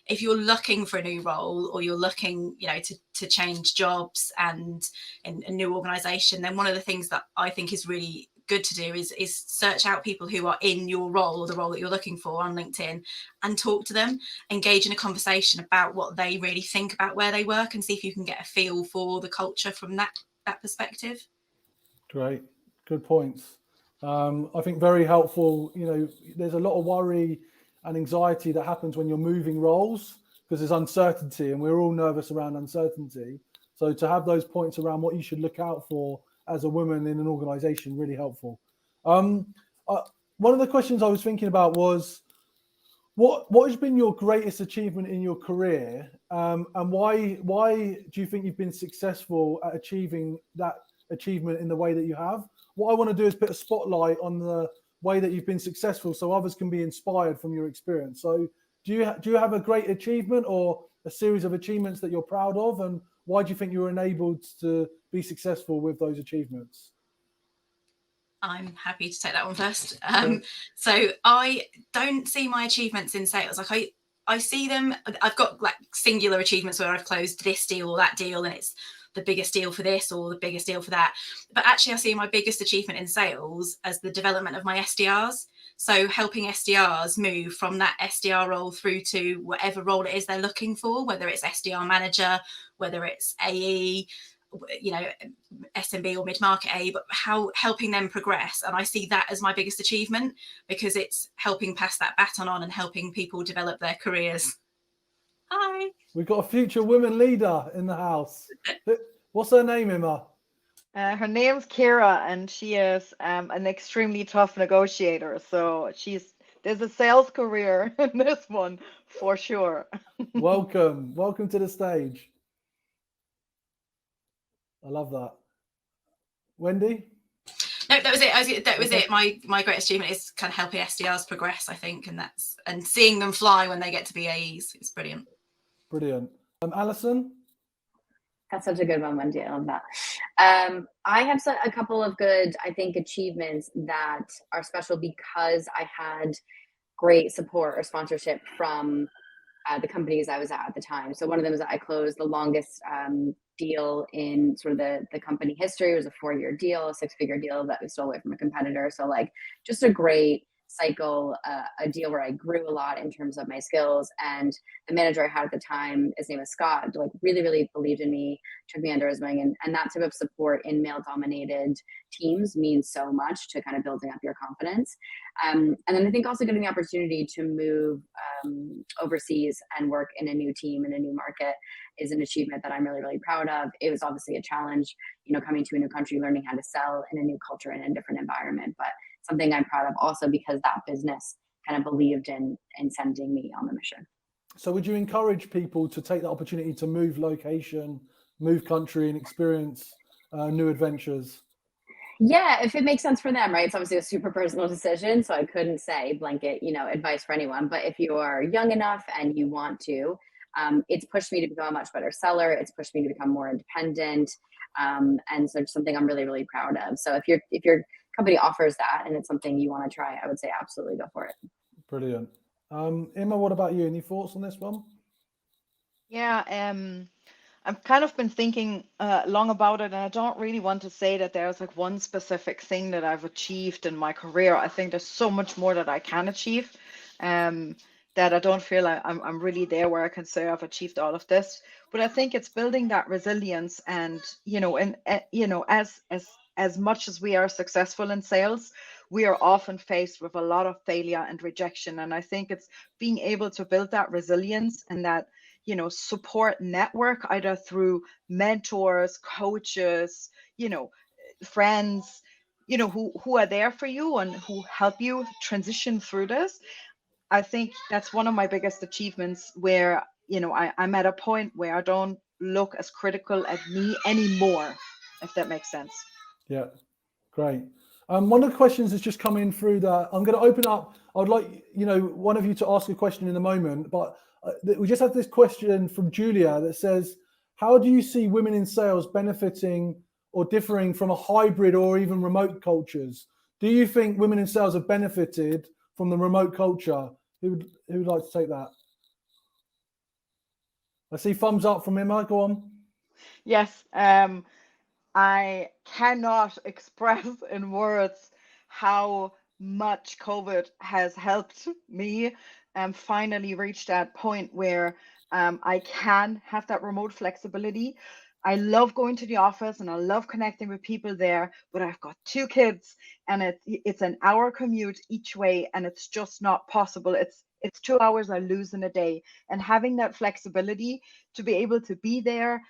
if you're looking for a new role, or you're looking, to change jobs and in a new organization, then one of the things that I think is really good to do is search out people who are in your role, or the role that you're looking for, on LinkedIn, and talk to them, engage in a conversation about what they really think about where they work, and see if you can get a feel for the culture from that perspective. Great, good points. I think very helpful. There's a lot of worry and anxiety that happens when you're moving roles, because there's uncertainty, and we're all nervous around uncertainty. So to have those points around what you should look out for as a woman in an organization, really helpful. One of the questions I was thinking about was, what has been your greatest achievement in your career, and why do you think you've been successful at achieving that achievement in the way that you have? What I want to do is put a spotlight on the way that you've been successful, so others can be inspired from your experience. So do you have a great achievement or a series of achievements that you're proud of, and why do you think you were enabled to be successful with those achievements? I'm happy to take that one first. So I don't see my achievements in sales. I see them, I've got singular achievements where I've closed this deal or that deal, and it's the biggest deal for this or the biggest deal for that. But actually I see my biggest achievement in sales as the development of my SDRs. So helping SDRs move from that SDR role through to whatever role it is they're looking for, whether it's SDR manager, whether it's AE, you know, SMB or mid-market A, but how helping them progress. And I see that as my biggest achievement, because it's helping pass that baton on and helping people develop their careers. Hi. We've got a future women leader in the house. What's her name, Emma? Her name's Kira, and she is an extremely tough negotiator. So there's a sales career in this one for sure. Welcome to the stage. I love that. Wendy? No, that was it. That was it. My greatest achievement is kind of helping SDRs progress, I think, and seeing them fly when they get to be AEs. It's brilliant. Brilliant. Allison? That's such a good one, Wendy. I love that. I have a couple of good, I think, achievements that are special because I had great support or sponsorship from the companies I was at the time. So one of them is that I closed the longest deal in sort of the company history. It was a 4-year deal, a 6-figure deal that we stole away from a competitor. So like just a great cycle, a deal where I grew a lot in terms of my skills. And the manager I had at the time, his name was Scott, like really, really believed in me, took me under his wing. And that type of support in male dominated teams means so much to kind of building up your confidence. And then I think also getting the opportunity to move overseas and work in a new team in a new market is an achievement that I'm really, really proud of. It was obviously a challenge, you know, coming to a new country, learning how to sell in a new culture and in a different environment, but something I'm proud of also because that business kind of believed in sending me on the mission. So would you encourage people to take the opportunity to move location, move country, and experience new adventures? Yeah, if it makes sense for them, right? It's obviously a super personal decision, so I couldn't say blanket, you know, advice for anyone. But if you are young enough and you want to, it's pushed me to become a much better seller. It's pushed me to become more independent, and so it's something I'm really, really proud of. So if your company offers that and it's something you want to try, I would say absolutely go for it. Brilliant. Emma, what about you? Any thoughts on this one? Yeah, I've kind of been thinking long about it, and I don't really want to say that there's like one specific thing that I've achieved in my career. I think there's so much more that I can achieve, that I don't feel like I'm really there where I can say I've achieved all of this. But I think it's building that resilience, and as much as we are successful in sales, we are often faced with a lot of failure and rejection. And I think it's being able to build that resilience and that, support network, either through mentors, coaches, friends, who are there for you and who help you transition through this. I think that's one of my biggest achievements where, I'm at a point where I don't look as critical at me anymore, if that makes sense. Yeah, great. One of the questions that's just come in through that I'm going to open up. I'd like, one of you to ask a question in a moment, but we just had this question from Julia that says, how do you see women in sales benefiting or differing from a hybrid or even remote cultures? Do you think women in sales have benefited from the remote culture? Who would like to take that? I see thumbs up from Emma. Go on. Yes. I cannot express in words how much COVID has helped me finally reach that point where I can have that remote flexibility. I love going to the office and I love connecting with people there, but I've got 2 kids and it's an hour commute each way, and it's just not possible. It's 2 hours I lose in a day, and having that flexibility to be able to be there,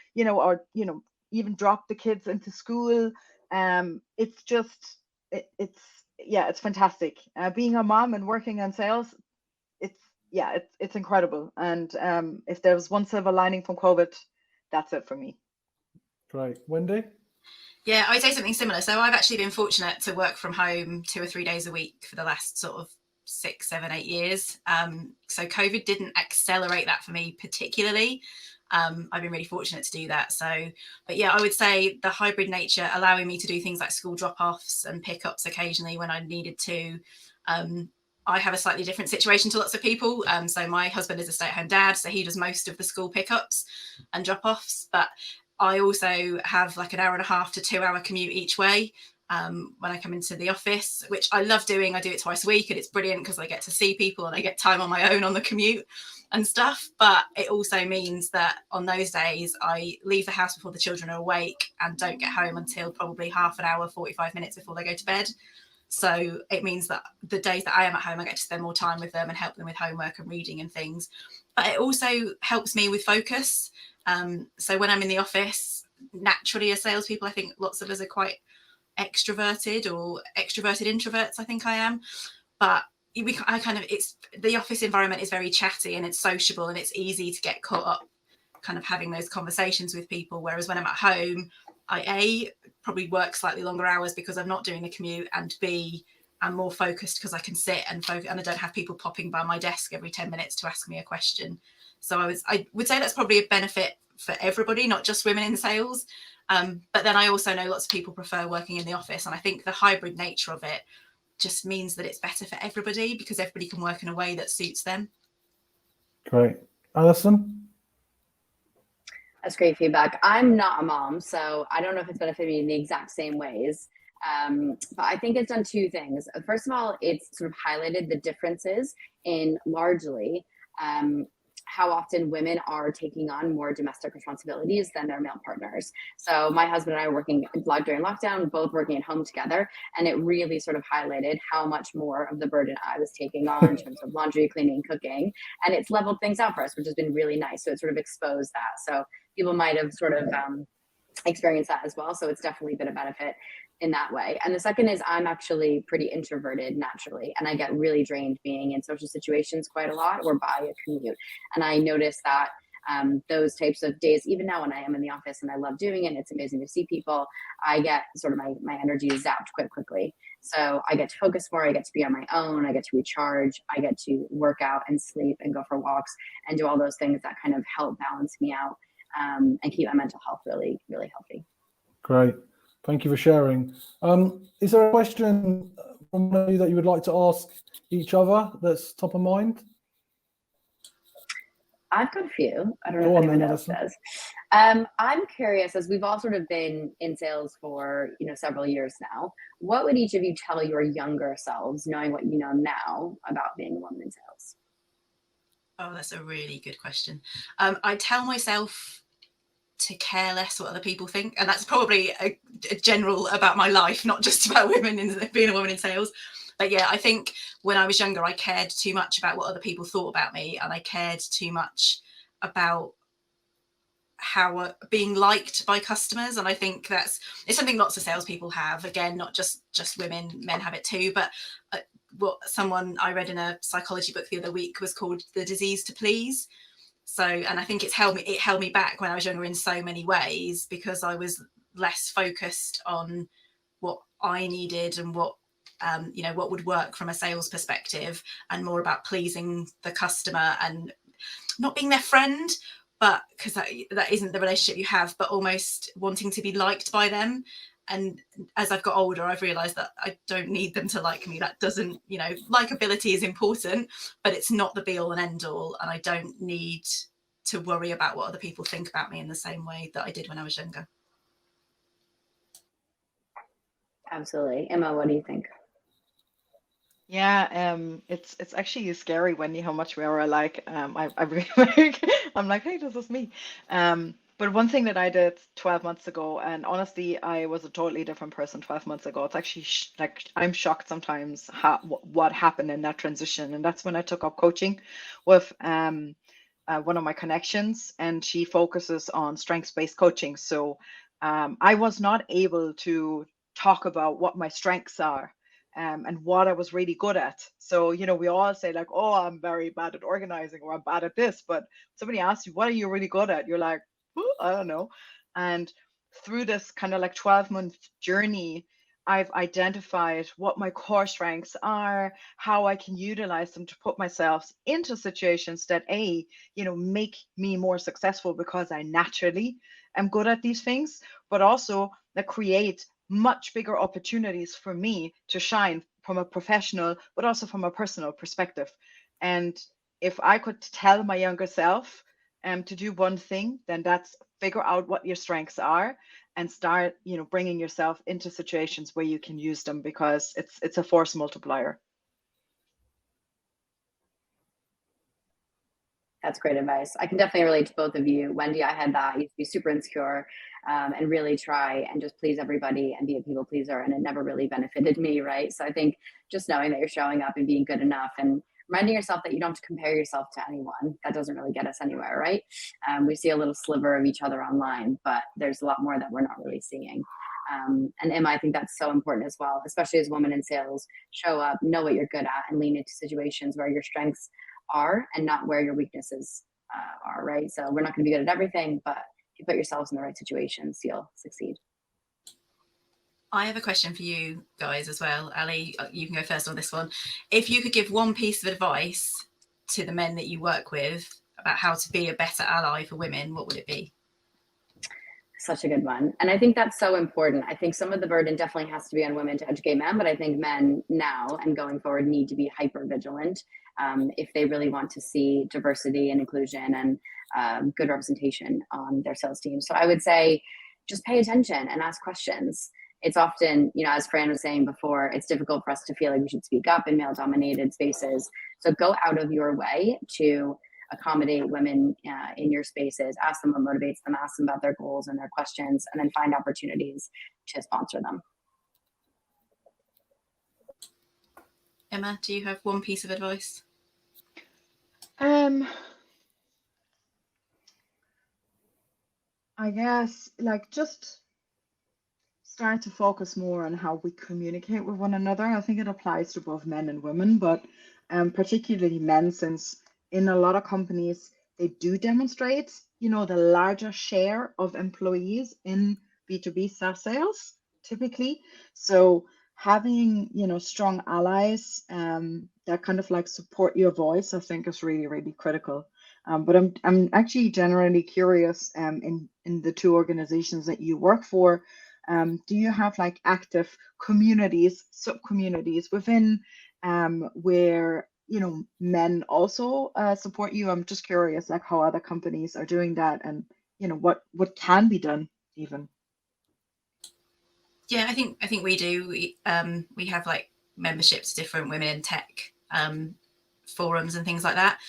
even drop the kids into school. It's just, it's fantastic. Being a mom and working on sales, it's incredible. And if there was one silver lining from COVID, that's it for me. Great. Wendy? Yeah, I'd say something similar. So I've actually been fortunate to work from home 2 or 3 days a week for the last sort of 6, 7, 8 years. So COVID didn't accelerate that for me particularly. I've been really fortunate to do that. But yeah, I would say the hybrid nature, allowing me to do things like school drop-offs and pickups occasionally when I needed to. I have a slightly different situation to lots of people. So my husband is a stay-at-home dad, so he does most of the school pickups and drop-offs. But I also have like an 1.5 to 2 hour commute each way. when I come into the office, which I love doing. I do it twice a week and it's brilliant because I get to see people and I get time on my own on the commute and stuff. But it also means that on those days I leave the house before the children are awake and don't get home until probably half an hour, 45 minutes before they go to bed. So it means that the days that I am at home, I get to spend more time with them and help them with homework and reading and things. But it also helps me with focus. So when I'm in the office, naturally as salespeople, I think lots of us are quite extroverted or extroverted introverts, I think I am. But the office environment is very chatty and it's sociable and it's easy to get caught up kind of having those conversations with people. Whereas when I'm at home, I probably work slightly longer hours because I'm not doing the commute, and B, I'm more focused because I can sit and focus and I don't have people popping by my desk every 10 minutes to ask me a question. So I would say that's probably a benefit for everybody, not just women in sales. But then I also know lots of people prefer working in the office. And I think the hybrid nature of it just means that it's better for everybody because everybody can work in a way that suits them. Great. Allison? That's great feedback. I'm not a mom, so I don't know if it's benefited me in the exact same ways. But I think it's done two things. First of all, it's sort of highlighted the differences in largely how often women are taking on more domestic responsibilities than their male partners. So my husband and I were working during lockdown, both working at home together, and it really sort of highlighted how much more of the burden I was taking on in terms of laundry, cleaning, cooking, and it's leveled things out for us, which has been really nice. So it sort of exposed that. So people might have sort of experienced that as well. So it's definitely been a benefit in that way. And the second is I'm actually pretty introverted naturally, and I get really drained being in social situations quite a lot or by a commute. And I notice that those types of days, even now when I am in the office and I love doing it, and it's amazing to see people, I get sort of my energy is zapped quite quickly. So I get to focus more, I get to be on my own, I get to recharge, I get to work out and sleep and go for walks and do all those things that kind of help balance me out and keep my mental health really, really healthy. Great. Thank you for sharing. Is there a question from one of you that you would like to ask each other that's top of mind? I've got a few. I don't know if anyone else does. I'm curious, as we've all sort of been in sales for several years now, what would each of you tell your younger selves, knowing what you know now about being a woman in sales? Oh, that's a really good question. I tell myself to care less what other people think, and that's probably a general about my life, not just about women in being a woman in sales. But yeah, I think when I was younger, I cared too much about what other people thought about me, and I cared too much about how being liked by customers. And I think it's something lots of salespeople have. Again, not just women, men have it too. But what someone I read in a psychology book the other week was called the disease to please. So, and I think it held me back when I was younger in so many ways, because I was less focused on what I needed and what would work from a sales perspective, and more about pleasing the customer and not being their friend, but because that isn't the relationship you have, but almost wanting to be liked by them. And as I've got older, I've realized that I don't need them to like me. That doesn't, likability is important, but it's not the be all and end all. And I don't need to worry about what other people think about me in the same way that I did when I was younger. Absolutely. Emma, what do you think? Yeah, it's actually scary, Wendy, how much we are alike. I really like, I'm like, hey, this is me. But one thing that I did 12 months ago, and honestly, I was a totally different person 12 months ago. It's actually I'm shocked sometimes what happened in that transition. And that's when I took up coaching with one of my connections, and she focuses on strengths-based coaching. So I was not able to talk about what my strengths are. And what I was really good at. So, we all say like, oh, I'm very bad at organizing, or I'm bad at this. But somebody asks you, what are you really good at? You're like, I don't know. And through this kind of like 12-month journey, I've identified what my core strengths are, how I can utilize them to put myself into situations that make me more successful, because I naturally am good at these things, but also that create much bigger opportunities for me to shine from a professional, but also from a personal perspective. And if I could tell my younger self to do one thing, then that's figure out what your strengths are and start, bringing yourself into situations where you can use them, because it's a force multiplier. That's great advice. I can definitely relate to both of you. Wendy, I had that. I used to be super insecure and really try and just please everybody and be a people pleaser. And it never really benefited me, right? So I think just knowing that you're showing up and being good enough and reminding yourself that you don't have to compare yourself to anyone, that doesn't really get us anywhere, right? We see a little sliver of each other online, but there's a lot more that we're not really seeing. And Emma, I think that's so important as well, especially as women in sales. Show up, know what you're good at, and lean into situations where your strengths are and not where your weaknesses are, right? So we're not going to be good at everything, but if you put yourselves in the right situations, you'll succeed. I have a question for you guys as well. Ali, you can go first on this one. If you could give one piece of advice to the men that you work with about how to be a better ally for women, what would it be? Such a good one. And I think that's so important. I think some of the burden definitely has to be on women to educate men, but I think men now and going forward need to be hyper vigilant if they really want to see diversity and inclusion and good representation on their sales team. So I would say just pay attention and ask questions. It's often, as Fran was saying before, it's difficult for us to feel like we should speak up in male-dominated spaces. So go out of your way to accommodate women in your spaces, ask them what motivates them, ask them about their goals and their questions, and then find opportunities to sponsor them. Emma, do you have one piece of advice? I guess just start to focus more on how we communicate with one another. I think it applies to both men and women, but particularly men, since in a lot of companies, they do demonstrate, the larger share of employees in B2B SaaS sales, typically. So having, strong allies that kind of support your voice, I think is really, really critical. But I'm actually generally curious in the two organizations that you work for, do you have active communities, sub-communities within where men also support you? I'm just curious how other companies are doing that, and what can be done even. Yeah, I think we do. We have memberships to different women in tech forums and things like that.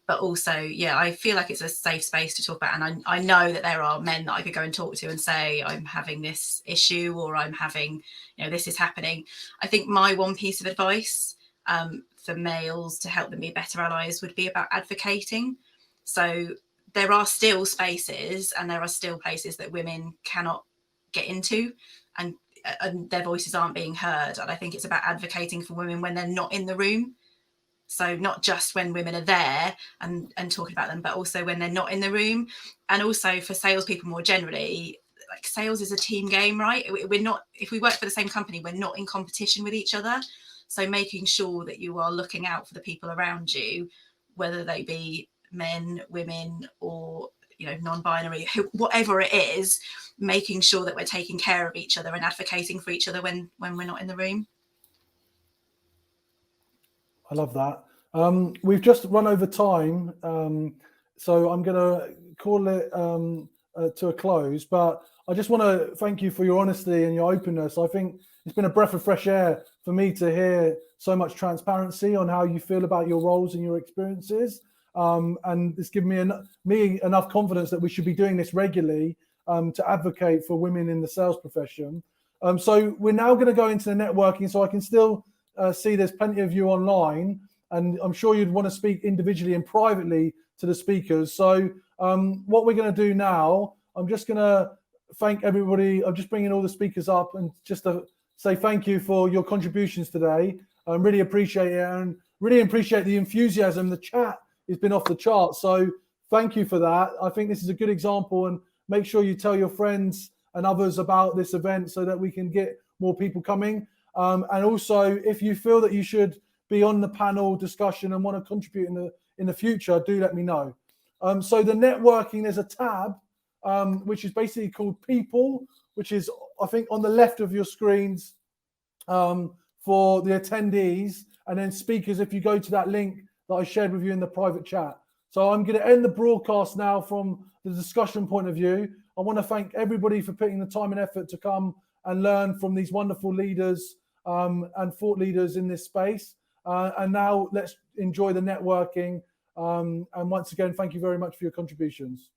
But also, I feel like it's a safe space to talk about. And I know that there are men that I could go and talk to and say, I'm having this issue, or I'm having, this is happening. I think my one piece of advice for males to help them be better allies would be about advocating. So there are still spaces and there are still places that women cannot get into, and their voices aren't being heard. And I think it's about advocating for women when they're not in the room. So not just when women are there and talking about them, but also when they're not in the room. And also for salespeople more generally, sales is a team game, right? We're not, if we work for the same company, we're not in competition with each other. So making sure that you are looking out for the people around you, whether they be men, women, or non-binary, whatever it is, making sure that we're taking care of each other and advocating for each other when we're not in the room. I love that. We've just run over time, so I'm going to call it to a close. But I just want to thank you for your honesty and your openness. I think it's been a breath of fresh air for me to hear so much transparency on how you feel about your roles and your experiences. And it's given me enough confidence that we should be doing this regularly to advocate for women in the sales profession. So we're now going to go into the networking, so I can still see there's plenty of you online, and I'm sure you'd want to speak individually and privately to the speakers. So what we're going to do now, I'm just going to thank everybody. I'm just bringing all the speakers up and just to say thank you for your contributions today. I really appreciate it, and really appreciate the enthusiasm. The chat has been off the charts, so thank you for that. I think this is a good example, and make sure you tell your friends and others about this event so that we can get more people coming. And also, if you feel that you should be on the panel discussion and want to contribute in the future, do let me know. So the networking, there's a tab which is basically called People, which is, I think, on the left of your screens for the attendees, and then speakers if you go to that link that I shared with you in the private chat. So I'm going to end the broadcast now from the discussion point of view. I want to thank everybody for putting the time and effort to come and learn from these wonderful leaders and thought leaders in this space. And now let's enjoy the networking. And once again, thank you very much for your contributions.